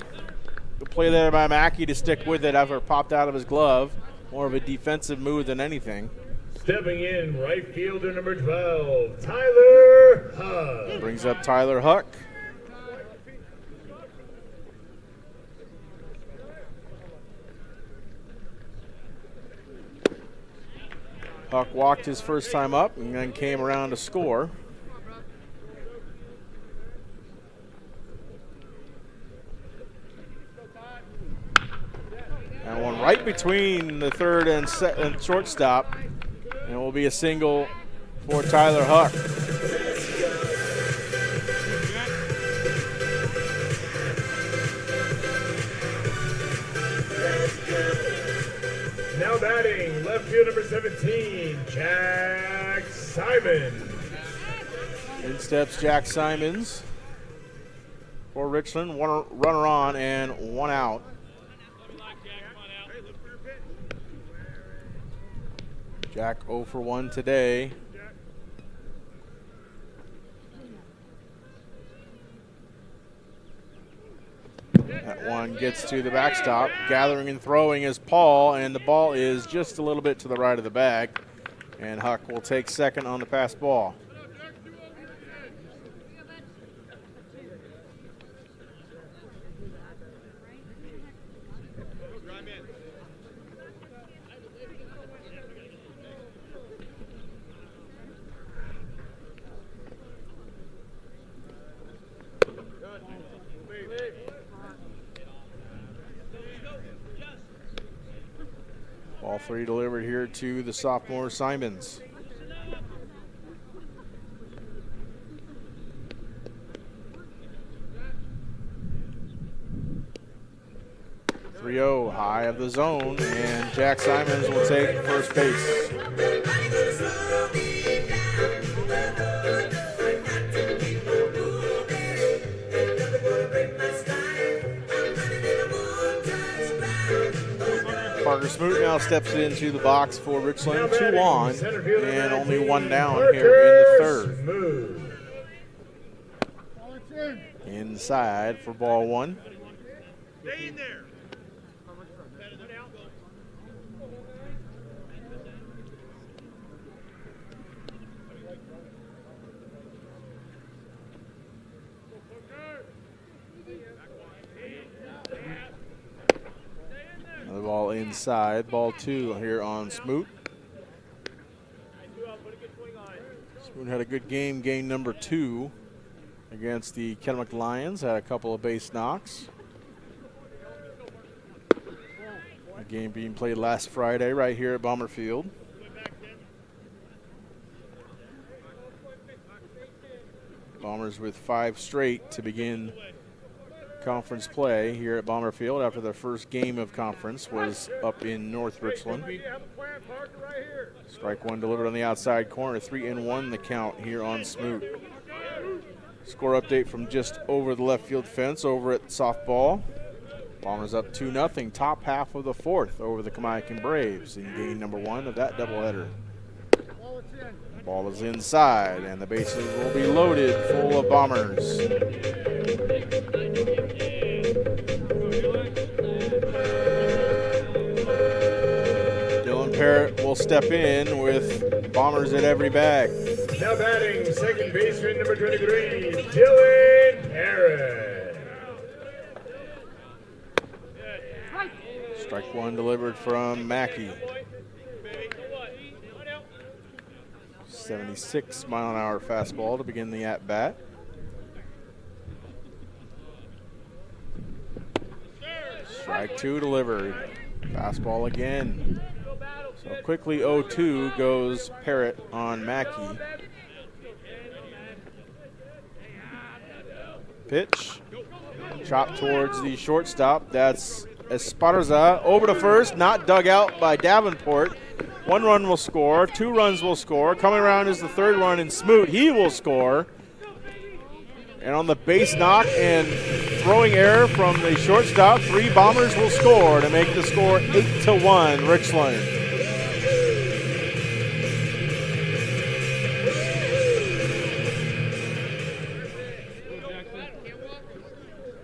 Good play there by Mackey to stick with it after it popped out of his glove. More of a defensive move than anything. Stepping in, right fielder number 12, Tyler Huck. Brings up Tyler Huck. Huck walked his first time up and then came around to score. And one right between the third and shortstop. And it will be a single for Tyler Huck. Now batting, left field number 17, Jack Simons. In steps Jack Simons for Richland. One runner on and one out. Jack 0 for 1 today. That one gets to the backstop. Gathering and throwing is Paul, and the ball is just a little bit to the right of the bag. And Huck will take second on the pass ball. Ball 3 delivered here to the sophomore Simons. (3-0) high of the zone, and Jack Simons will take first base. Parker Smoot now steps into the box for Richland. 2 on and only 1 down here in the third. Inside for ball 1. Stay in there. Another ball inside. Ball 2 here on Smoot. Smoot had a good game number 2 against the Kennewick Lions. Had a couple of base knocks. A game being played last Friday right here at Bomber Field. Bombers with 5 straight to begin conference play here at Bomber Field after their first game of conference was up in North Richland. Strike 1 delivered on the outside corner. 3-1 the count here on Smoot. Score update from just over the left field fence over at softball. Bombers up 2-0, top half of the 4th over the Kamiakin Braves in game number 1 of that doubleheader. Ball is inside, and the bases will be loaded full of Bombers. Dylan Parrott will step in with Bombers at every bag. Now batting, second baseman number 23, Dylan Parrott. Strike 1 delivered from Mackey. 76-mile-an-hour fastball to begin the at-bat. Strike 2 delivered. Fastball again. So quickly 0-2 goes Parrott on Mackey. Pitch. Chop towards the shortstop. That's Esparza over to first, not dug out by Davenport. 1 run will score, 2 runs will score. Coming around is the 3rd run in Smoot. He will score. And on the base knock and throwing error from the shortstop, 3 Bombers will score to make the score 8-1 Richland.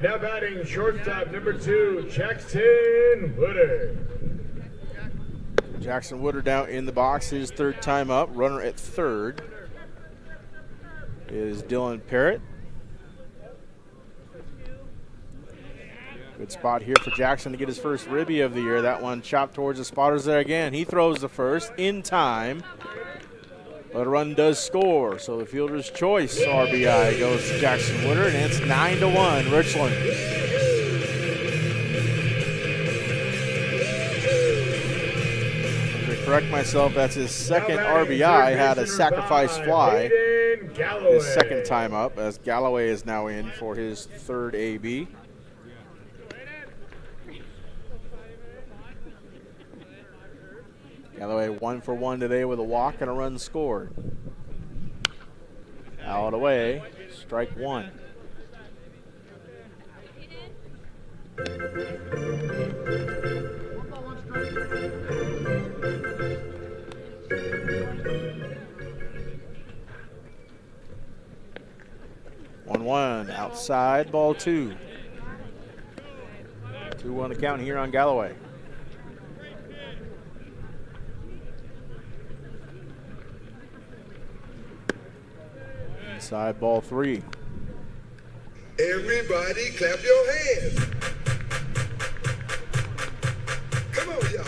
Now batting, shortstop number 2, Jackson Woodard. Jackson Woodard down in the box, his 3rd time up. Runner at 3rd is Dylan Parrott. Good spot here for Jackson to get his first ribby of the year. That one chopped towards the spotters there again. He throws the first in time, but a run does score. So the fielder's choice RBI goes to Jackson Woodard, and it's 9-1 Richland. To correct myself, that's his second RBI. Had a sacrifice fly his second time up, as Galloway is now in for his third AB. Galloway 1 for 1 today with a walk and a run scored. Out away, strike one. One outside, ball two. 2-1 to count here on Galloway. Inside, ball three. Everybody clap your hands. Come on, y'all.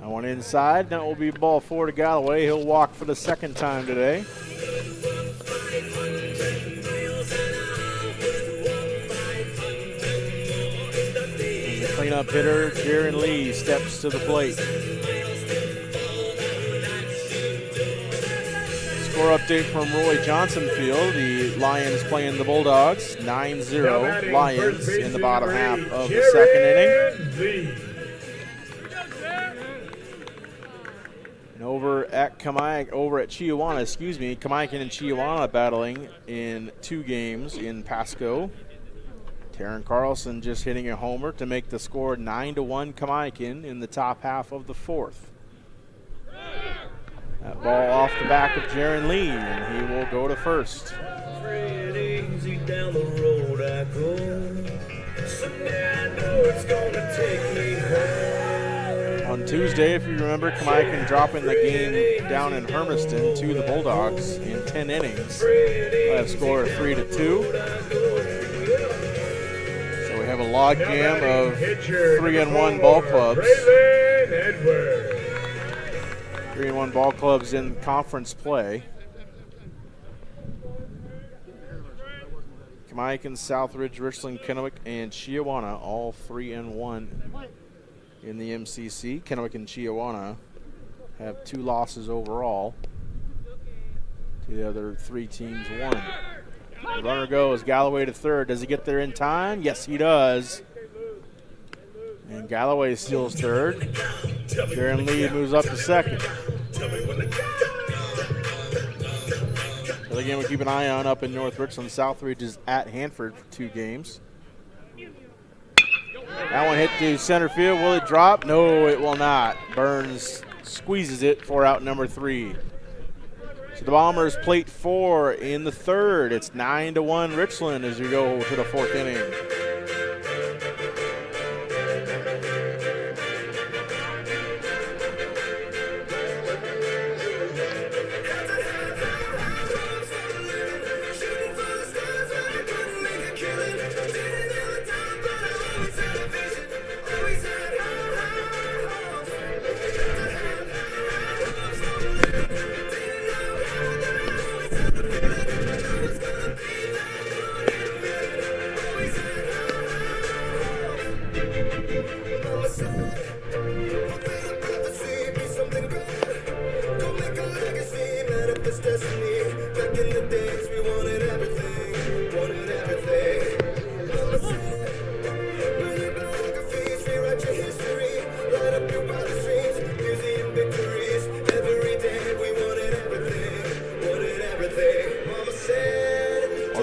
That one inside. That will be ball four to Galloway. He'll walk for the second time today. And the cleanup hitter, Jaron Lee, steps to the plate. Score update from Roy Johnson Field. The Lions playing the Bulldogs. 9-0 Lions in the bottom half of the second inning. And over at Chiawana, Kamaikan and Chiawana battling in 2 games in Pasco. Taryn Carlson just hitting a homer to make the score 9-1 Kamaikan in the top half of the fourth. That ball off the back of Jaron Lee, and he will go to first. Easy down the road I go. Someday I know it's gonna take me home. On Tuesday, if you remember, Kamaikan dropping the game down in Hermiston to the Bulldogs in 10 innings. They have scored 3-2. So we have a log jam of 3-1 ball clubs. 3-1 ball clubs in conference play. Kamaikan, Southridge, Richland, Kennewick, and Chiawana, all 3-1 in the MCC. Kennewick and Chiawana have 2 losses overall. To the other 3 teams, 1. The runner goes Galloway to third. Does he get there in time? Yes, he does. And Galloway steals third. Jaron Lee moves up to second. So the game we keep an eye on up in North Richland. Southridge is at Hanford for 2 games. That one hit to center field. Will it drop? No, it will not. Burns squeezes it for out number 3. So the Bombers plate 4 in the third. It's 9-1 Richland as we go to the 4th inning.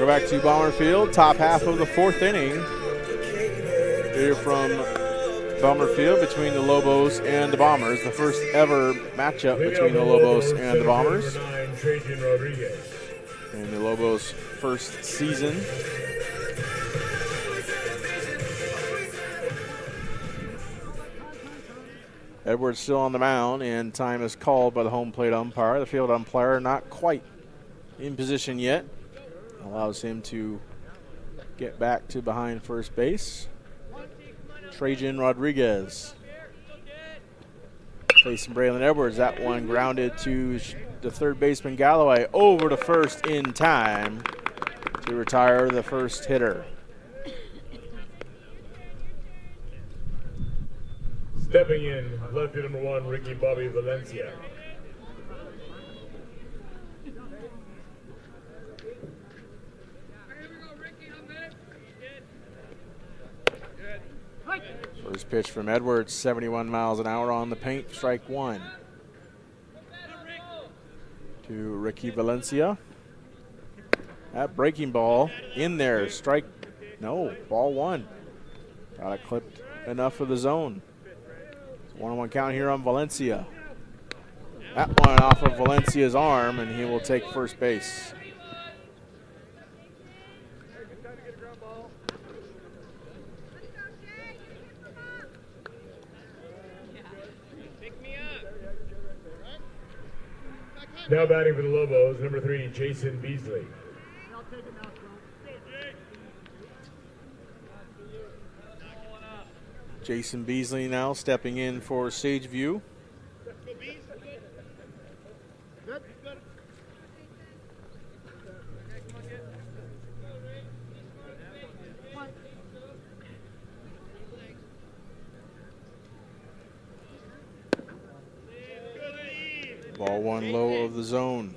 Back to Bomber Field, top half of the 4th inning. Here from Bomber Field between the Lobos and the Bombers. The first ever matchup between the Lobos and the Bombers. And the Lobos' first season. Edwards still on the mound, and time is called by the home plate umpire. The field umpire not quite in position yet. Allows him to get back to behind first base. Trajan Rodriguez facing Braylon Edwards. That one grounded to the third baseman Galloway over to first in time to retire the first hitter. Stepping in, lefty number 1, Ricky Bobby Valencia. First pitch from Edwards, 71 miles an hour on the paint, strike 1. To Ricky Valencia. That breaking ball in there, strike, no, ball 1. Got it clipped enough of the zone. 1-1 count here on Valencia. That one off of Valencia's arm, and he will take first base. Now batting for the Lobos, number 3, Jason Beasley. Jason Beasley now stepping in for Sageview. Ball 1 low of the zone.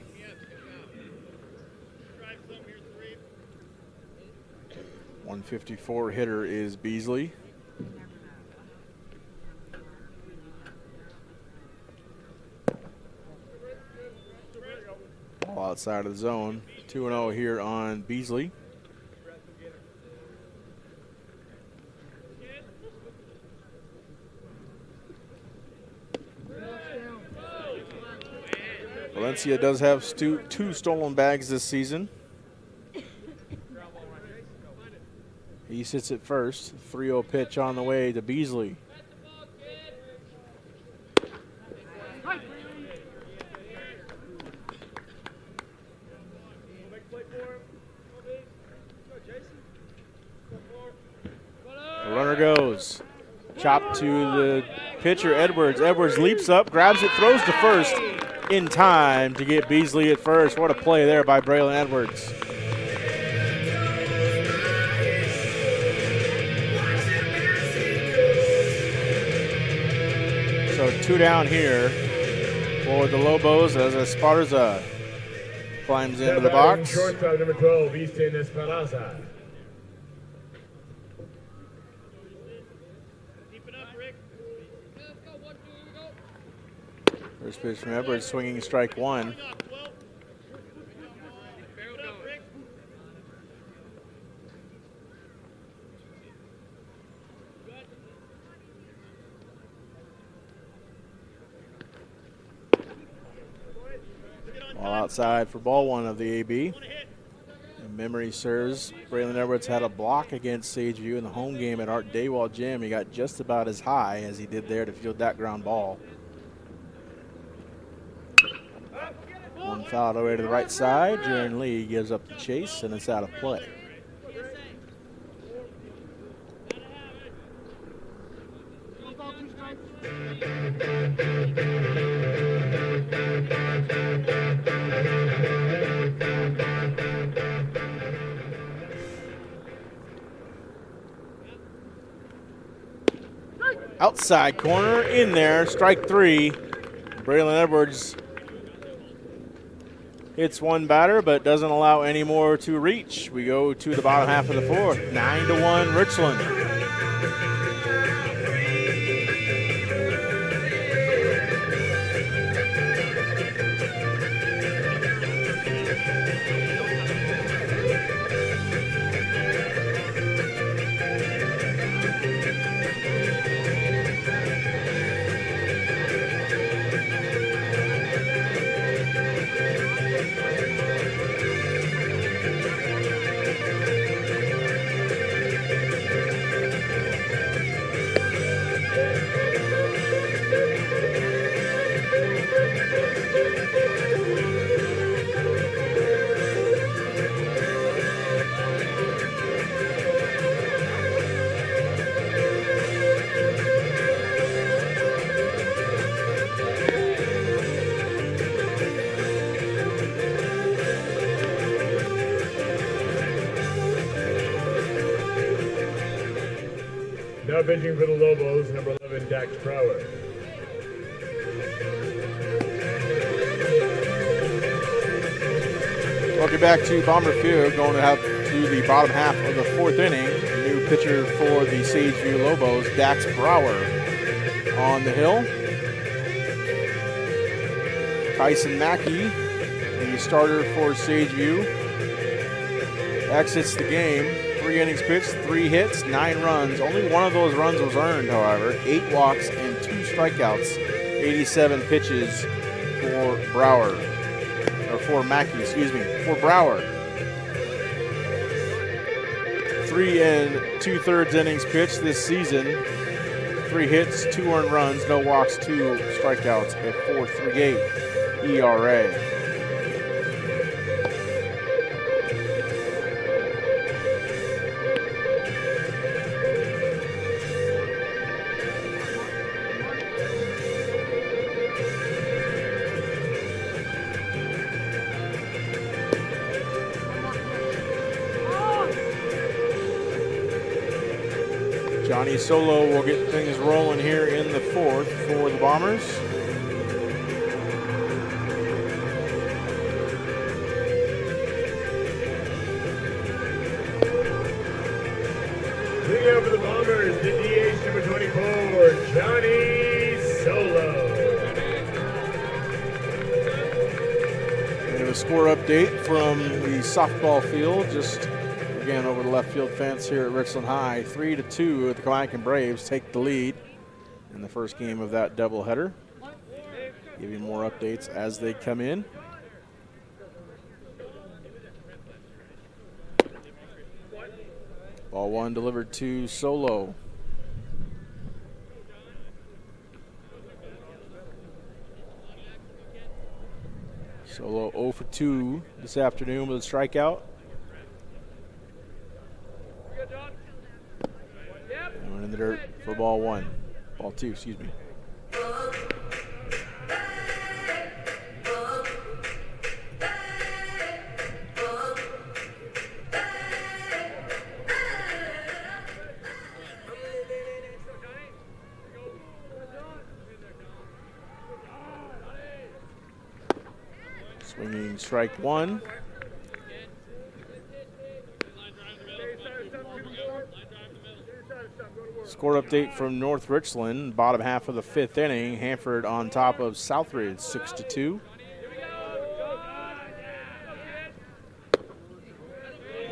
.154 hitter is Beasley. Ball outside of the zone. 2-0 here on Beasley. Valencia does have two stolen bags this season. He sits at first. 3-0 pitch on the way to Beasley. The runner goes. Chop to the pitcher, Edwards. Edwards leaps up, grabs it, throws to first in time to get Beasley at first. What a play there by Braylon Edwards. So 2 down here for the Lobos as Esparza climbs into the box. Shortstop number 12, Easton Esperanza. First pitch from Edwards, swinging strike 1. Ball outside for ball 1 of the AB. If memory serves, Braylon Edwards had a block against Sageview in the home game at Art Daywall Gym. He got just about as high as he did there to field that ground ball. One foul away to the right side. Jaron Lee gives up the chase, and it's out of play. Outside corner, in there, strike 3. Braylon Edwards hits one batter, but doesn't allow any more to reach. We go to the bottom half of the 4th. 9-1 Richland. Now pitching for the Lobos, number 11, Dax Brower. Welcome back to Bomber Field. Going to have to the bottom half of the fourth inning. New pitcher for the Sageview Lobos, Dax Brower, on the hill. Tyson Mackey, the starter for Sageview, exits the game. 3 innings pitched, 3 hits, 9 runs. Only one of those runs was earned, however. 8 walks and 2 strikeouts. 87 pitches for Brower. Or for Mackey, excuse me, for Brower. 3 2/3 innings pitched this season. 3 hits, 2 earned runs, no walks, 2 strikeouts, a 4.38 ERA. Johnny Solo will get things rolling here in the fourth for the Bombers. Bring out for the Bombers, the DH number 24, Johnny Solo. We have a score update from the softball field, just again over the left field fence here at Richland High. 3-2, the Clackamas Braves take the lead in the first game of that doubleheader. Give you more updates as they come in. Ball 1 delivered to Solo. Solo 0 for 2 this afternoon with a strikeout. And we're in the dirt for ball 1. Ball 2, excuse me. Swinging strike 1. Score update from North Richland, bottom half of the 5th inning. Hanford on top of Southridge, 6-2.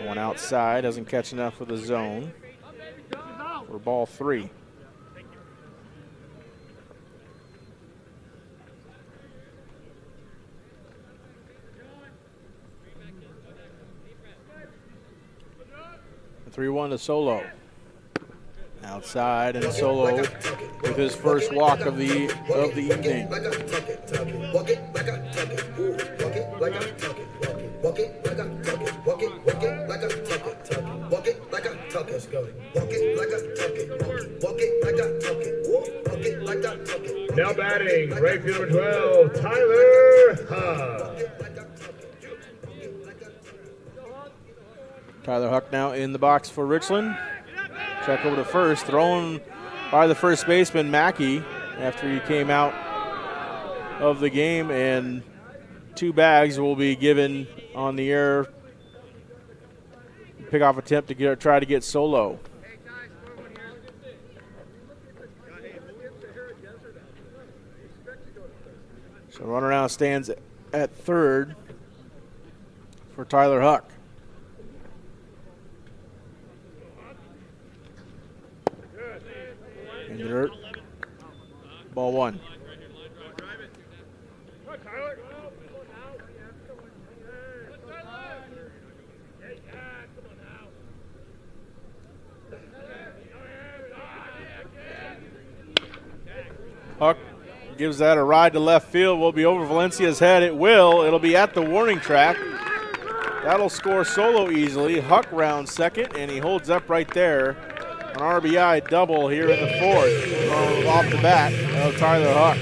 One outside, doesn't catch enough for the zone for ball 3. The 3-1 to Solo. Outside, and Solo with his first walk of the evening. Now batting, right field number 12, Tyler Huck. Tyler Huck now in the box for Richland. Check over to first, thrown by the first baseman, Mackey, after he came out of the game, and 2 bags will be given on the air. Pick-off attempt to try to get Solo. So runner now stands at third for Tyler Huck. In the dirt. Ball 1. Huck gives that a ride to left field. Will be over Valencia's head. It will. It'll be at the warning track. That'll score Solo easily. Huck rounds second, and he holds up right there. An RBI double here in the 4th off the bat of Tyler Huck.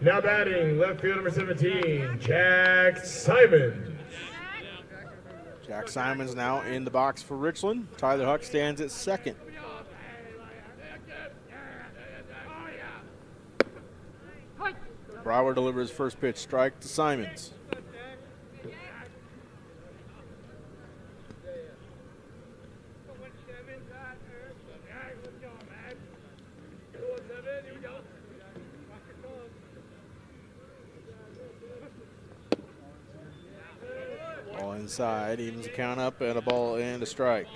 Now batting, left field number 17, Jack Simon. Jack Simon's now in the box for Richland. Tyler Huck stands at second. Brower delivers first pitch strike to Simons. Ball inside, evens the count up, and a ball and a strike.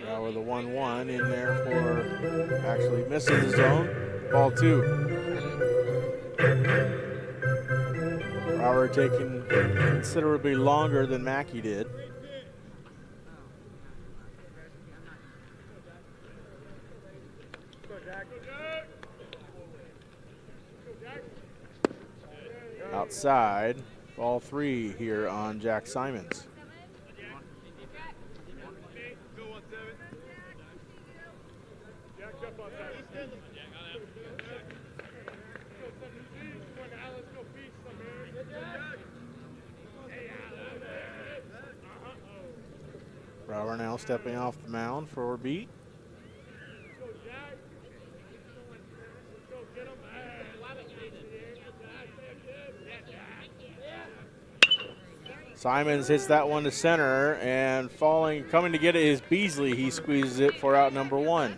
Brower the 1-1 in there for actually missing the zone. Ball 2. Brower taking considerably longer than Mackey did. Outside, ball 3 here on Jack Simons. Brower now stepping off the mound for a beat. Simons hits that one to center, and coming to get it is Beasley. He squeezes it for out number 1.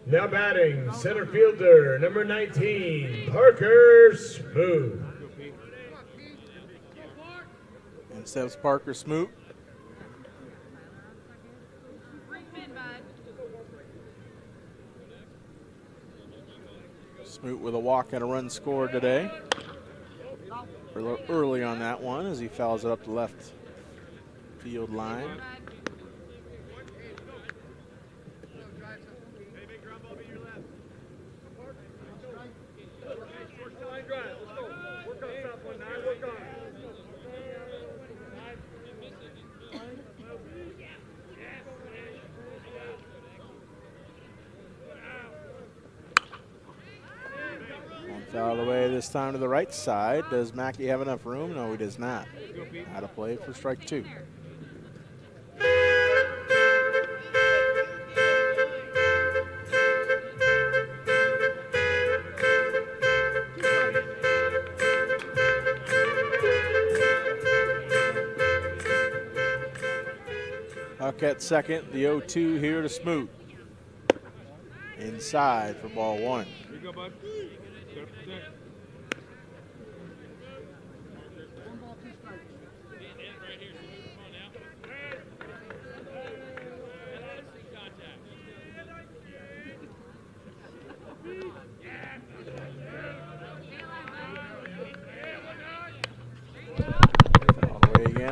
Now batting, center fielder, number 19, Parker Smoot. And steps Parker Smoot. Smoot with a walk and a run scored today. Early on that one as he fouls it up the left field line. Out of the way this time to the right side. Does Mackey have enough room? No, he does not. Out of play for strike 2. Huck at second, the 0-2 here to Smoot. Inside for ball 1. Here you go, bud.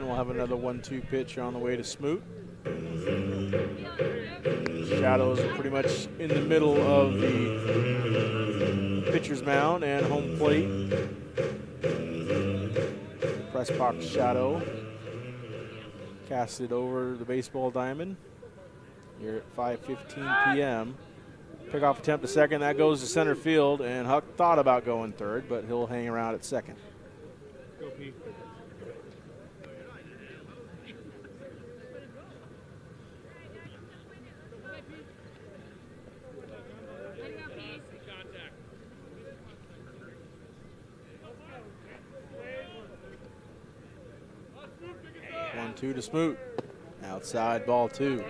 We'll have another 1-2 pitch on the way to Smoot. Shadows are pretty much in the middle of the pitcher's mound and home plate. Press box shadow casted over the baseball diamond here at 5:15 p.m. Pickoff attempt to second. That goes to center field, and Huck thought about going third, but he'll hang around at second. Go, Pete. Two to Smoot. Outside, ball 2.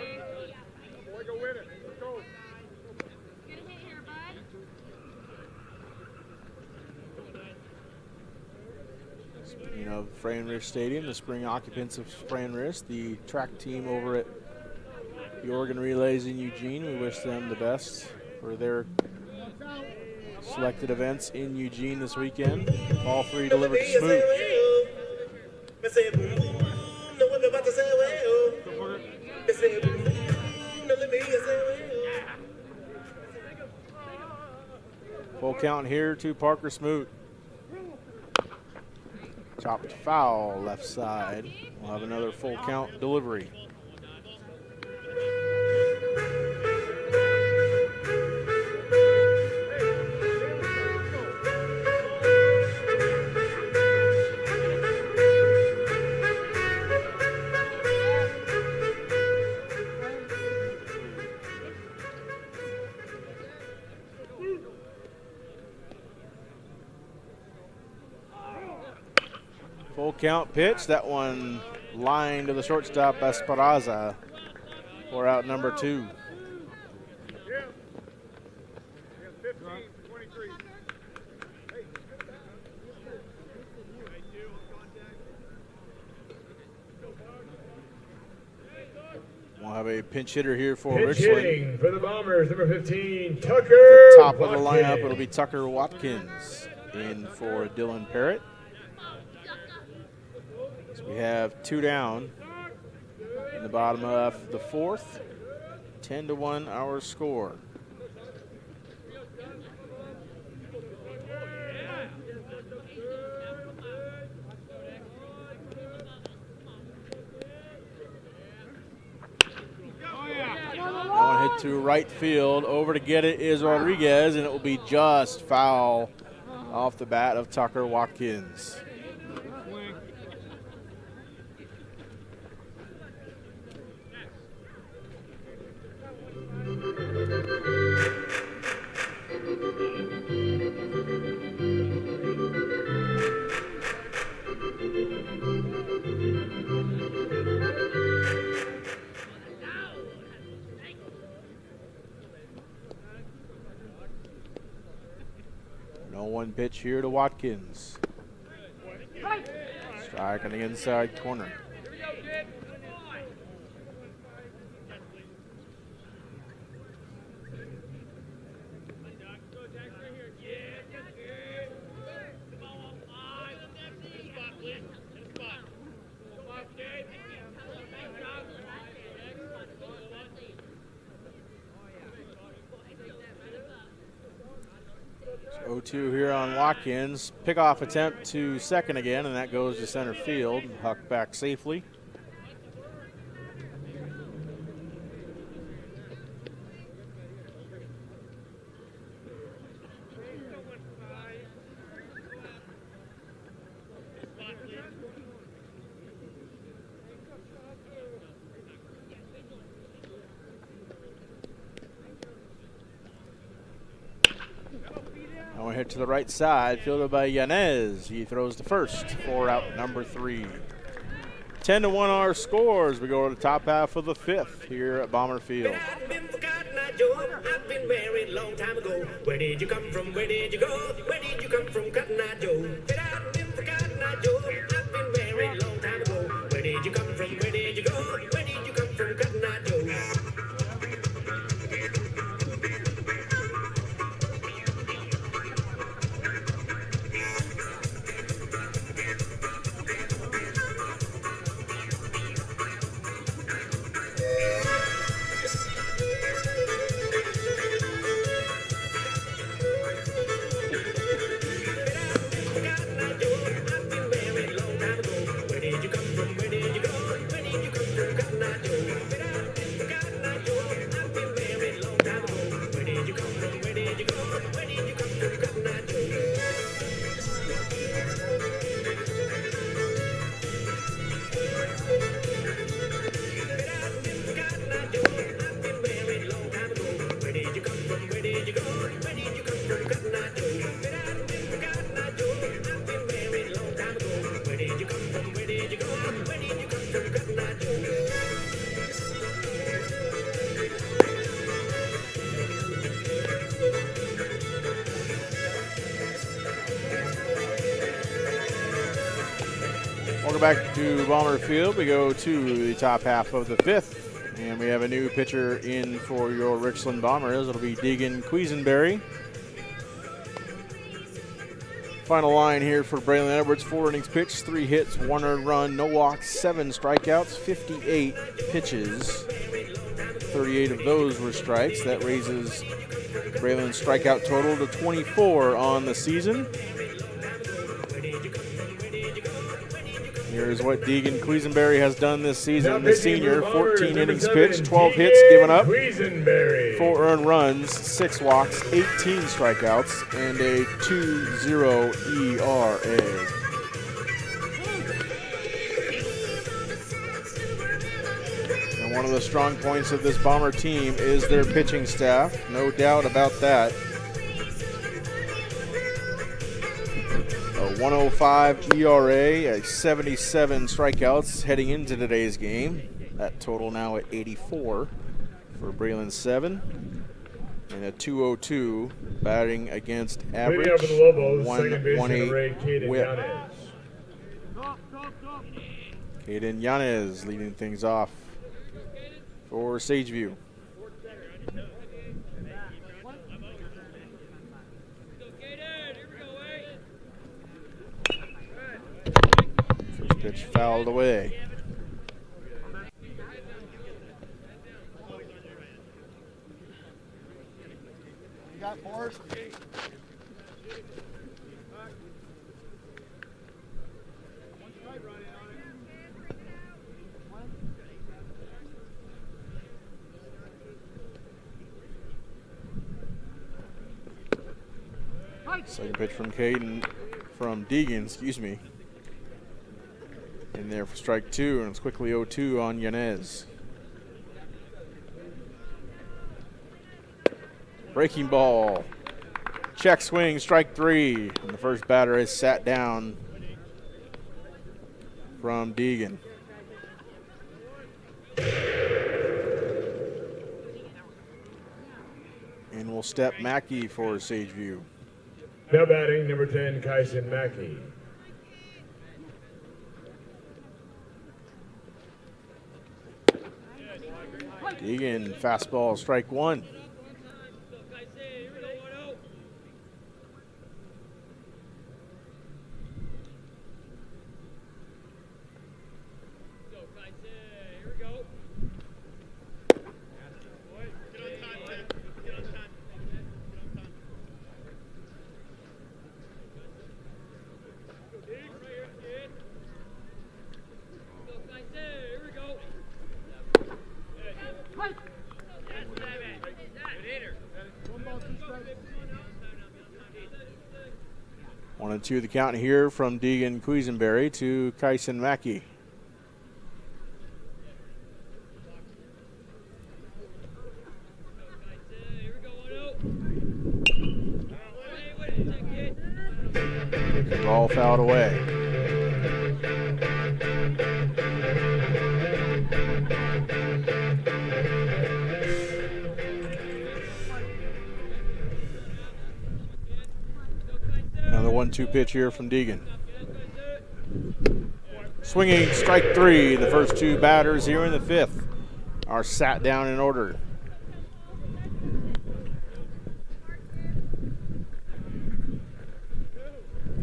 Speaking of Fran-Rish Stadium, the spring occupants of Fran-Rish, the track team over at the Oregon Relays in Eugene, we wish them the best for their selected events in Eugene this weekend. Ball 3 delivered to Smoot. count here to Parker Smoot. Chopped foul left side. We'll have another full count delivery. Full count pitch. That one line to the shortstop, Esperanza, for out number 2. We'll have a pinch hitter here for Pitch Richland. hitting for the Bombers, number 15, Tucker The top of the Watkins. lineup, it'll be Tucker Watkins in for Dylan Parrott. So we have 2 down in the bottom of the 4th. 10-1 our score. One hit to right field. Over to get it is Rodriguez, and it will be just foul off the bat of Tucker Watkins. No one pitch here to Watkins. Strike on the inside corner. So 0-2 here on Watkins. Pickoff attempt to second again, and that goes to center field. Huck back safely. I want to hit to the right side, fielded by Yanez. He throws the first for out number 3. 10-1 our scores. We go to the top half of the 5th here at Bomber Field. I've been forgotten, I Joe. I've been married a long time ago. Where did you come from? Where did you go? Where did you come from, Cotton Eye Joe? I've been forgotten, I Joe. I've been married a long time ago. Where did you come from? Where did you go? Where did you come from, Cotton Eye Joe? Welcome back to Bomber Field. We go to the top half of the 5th, and we have a new pitcher in for your Richland Bombers. It'll be Deegan Quisenberry. Final line here for Braylon Edwards. 4 innings pitched, 3 hits, 1 earned run, no walks, 7 strikeouts, 58 pitches. 38 of those were strikes. That raises Braylon's strikeout total to 24 on the season. Here's what Deegan Quisenberry has done this season. The senior, 14 innings pitched, 12 hits given up, 4 earned runs, 6 walks, 18 strikeouts, and a 2.0 ERA. And one of the strong points of this Bomber team is their pitching staff, no doubt about that. A 1.05 ERA, a 77 strikeouts heading into today's game. That total now at 84 for Braylon 7. And a 2.02 batting against average. Leading up for the Lobos, second baseman 1.18 whip. Yanez. Caden Yanez leading things off for Sageview. First pitch fouled away. You got fours? Second pitch from Deegan, excuse me. In there for strike 2, and it's quickly 0-2 on Yanez. Breaking ball. Check swing, strike 3. And the first batter is sat down from Deegan. And we'll step Mackey for Sageview. Now batting, number 10, Kyson Mackey. Deegan, fastball, strike 1. One and 2 the count here from Deegan Quisenberry to Kyson Mackey. Ball fouled away. Another 1-2 pitch here from Deegan. Swinging, strike 3. The first 2 batters here in the 5th are sat down in order.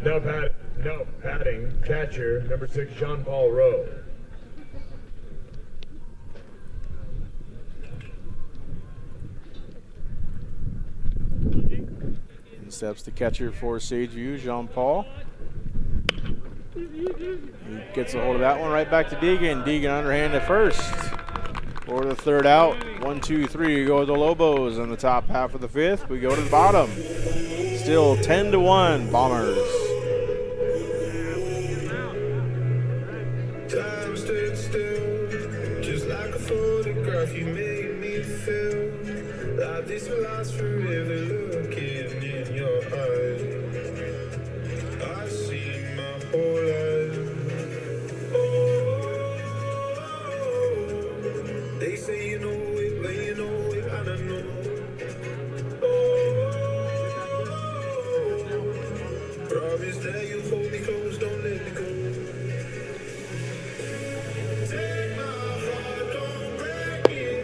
Now batting, catcher, number 6, Jean-Paul Rowe. And steps the catcher for Sageview, Jean-Paul. He gets a hold of that one right back to Deegan. Deegan underhand at first for the 3rd out. 1, 2, 3 go to the Lobos in the top half of the 5th. We go to the bottom. Still 10-1 Bombers. Time stood still, just like a photograph. You made me feel like this will last forever. Looking in your eyes, I see my whole life. Oh, they say you know it, but you know it, I don't know. Oh, promise that you hold me close, don't let me go. Take my heart, don't break it.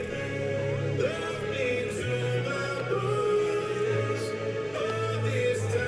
Love me to my bones. All this time.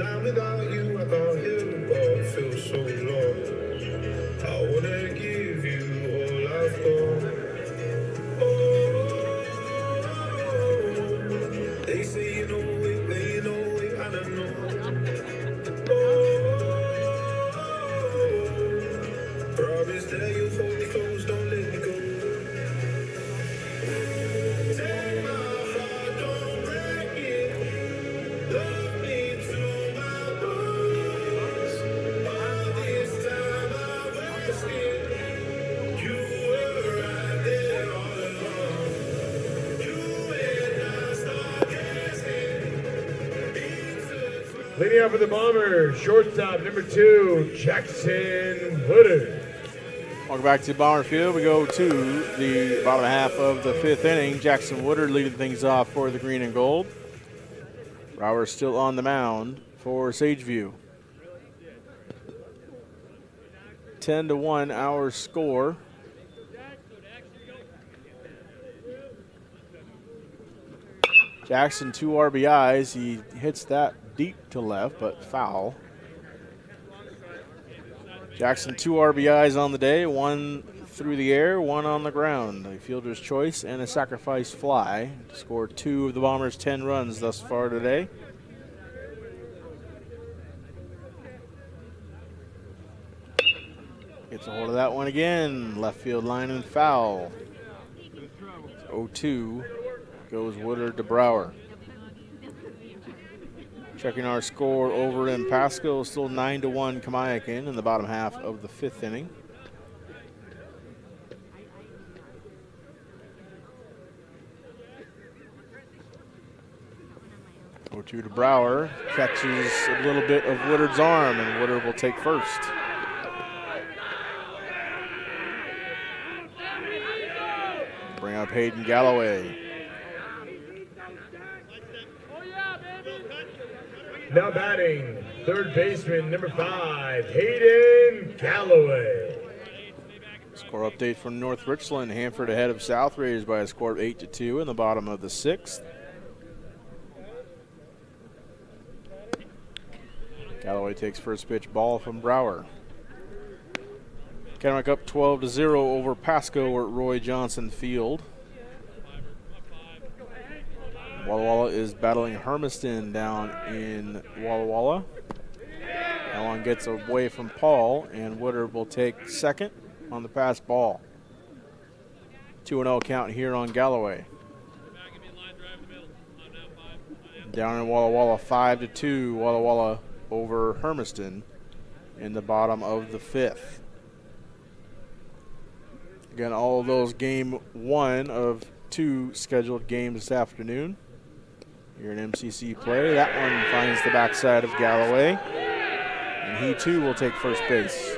time without you, I can't help but feel so lost. I wanna give you all I've got. They say you know it, they know it, I don't know. Promise that you'll hold me close, don't let me go. Take my heart, don't break it. Love me to my bones. All this time I wasted. You were right there all along. You and I stargazing. Leading out for the Bombers, shortstop number 2, Jackson Woodard. Welcome back to Bomber Field. We go to the bottom half of the 5th inning. Jackson Woodard leading things off for the green and gold. Brower still on the mound for Sageview. 10-1 our score. Jackson 2 RBIs. He hits that deep to left, but foul. Jackson 2 RBIs on the day, 1 through the air, 1 on the ground. A fielder's choice and a sacrifice fly. Scored 2 of the Bombers' 10 runs thus far today. Gets a hold of that one again. Left field line and foul. 0-2 goes Woodard to Brower. Checking our score over in Pasco, still 9-1 Kamiakin in the bottom half of the 5th inning. Go to Brower, catches a little bit of Woodard's arm, and Woodard will take first. Bring up Hayden Galloway. Now batting, third baseman number 5, Hayden Galloway. Score update from North Richland. Hanford ahead of South Raised by a score of 8-2 in the bottom of the 6th. Galloway takes first pitch, ball from Brower. Kennewick up 12-0 over Pasco at Roy Johnson Field. Walla Walla is battling Hermiston down in Walla Walla. That one gets away from Paul, and Woodard will take second on the pass ball. 2-0 count here on Galloway. Down in Walla Walla, 5-2, Walla Walla over Hermiston in the bottom of the 5th. Again, all of those game 1 of 2 scheduled games this afternoon. Here in MCC play. That one finds the backside of Galloway, and he too will take first base.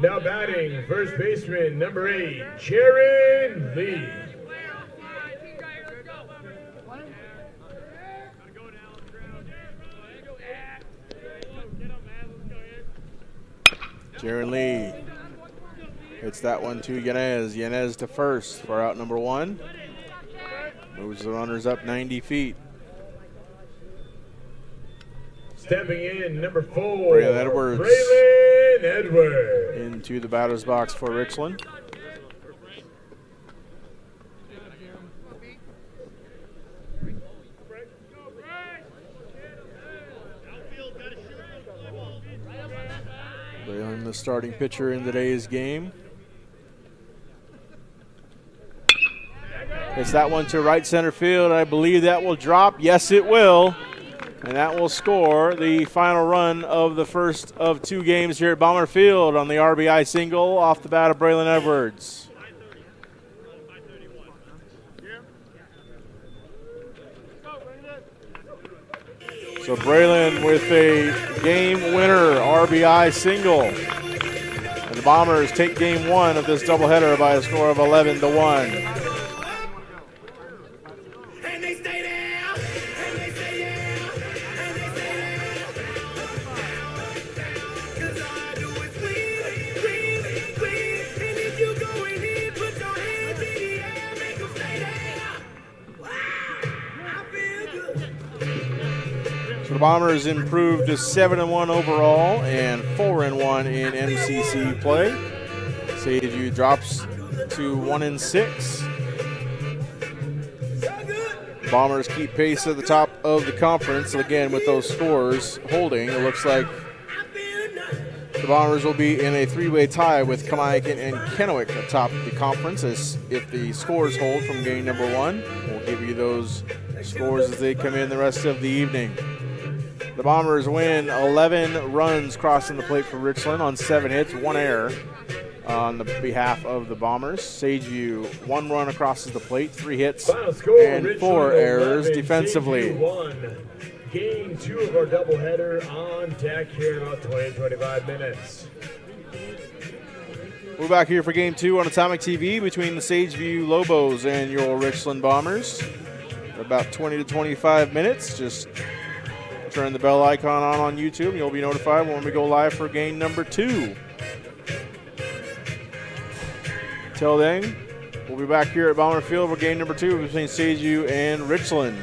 Now batting, first baseman number 8, Jaron Lee. Jaron Lee hits that one to Yanez. Yanez to first for out number 1. Moves the runners up 90 feet. Stepping in, number 4, Braylon Edwards. Braylon Edwards. Into the batter's box for Richland. Braylon, the starting pitcher in today's game. It's that one to right center field. I believe that will drop. Yes, it will. And that will score the final run of the first of 2 games here at Bomber Field on the RBI single off the bat of Braylon Edwards. So Braylon with a game winner RBI single. And the Bombers take game 1 of this doubleheader by a score of 11-1. Bombers improved to 7-1 overall and 4-1 in MCC play. Sageview drops to 1-6. Bombers keep pace at the top of the conference. Again, with those scores holding, it looks like the Bombers will be in a three-way tie with Kamiakin and Kennewick atop the conference. As if the scores hold from game number 1, we'll give you those scores as they come in the rest of the evening. The Bombers win 11 runs crossing the plate for Richland on 7 hits, 1 error on the behalf of the Bombers. Sageview 1 run across the plate, 3 hits, and 4 errors defensively. Game 2 of our doubleheader on deck here in about 20-25 minutes. We're back here for game 2 on Atomic TV between the Sageview Lobos and your Richland Bombers. About 20 to 25 minutes. Just turn the bell icon on YouTube and you'll be notified when we go live for game number 2. Till then, we'll be back here at Bomber Field for game number 2 between Sageview and Richland.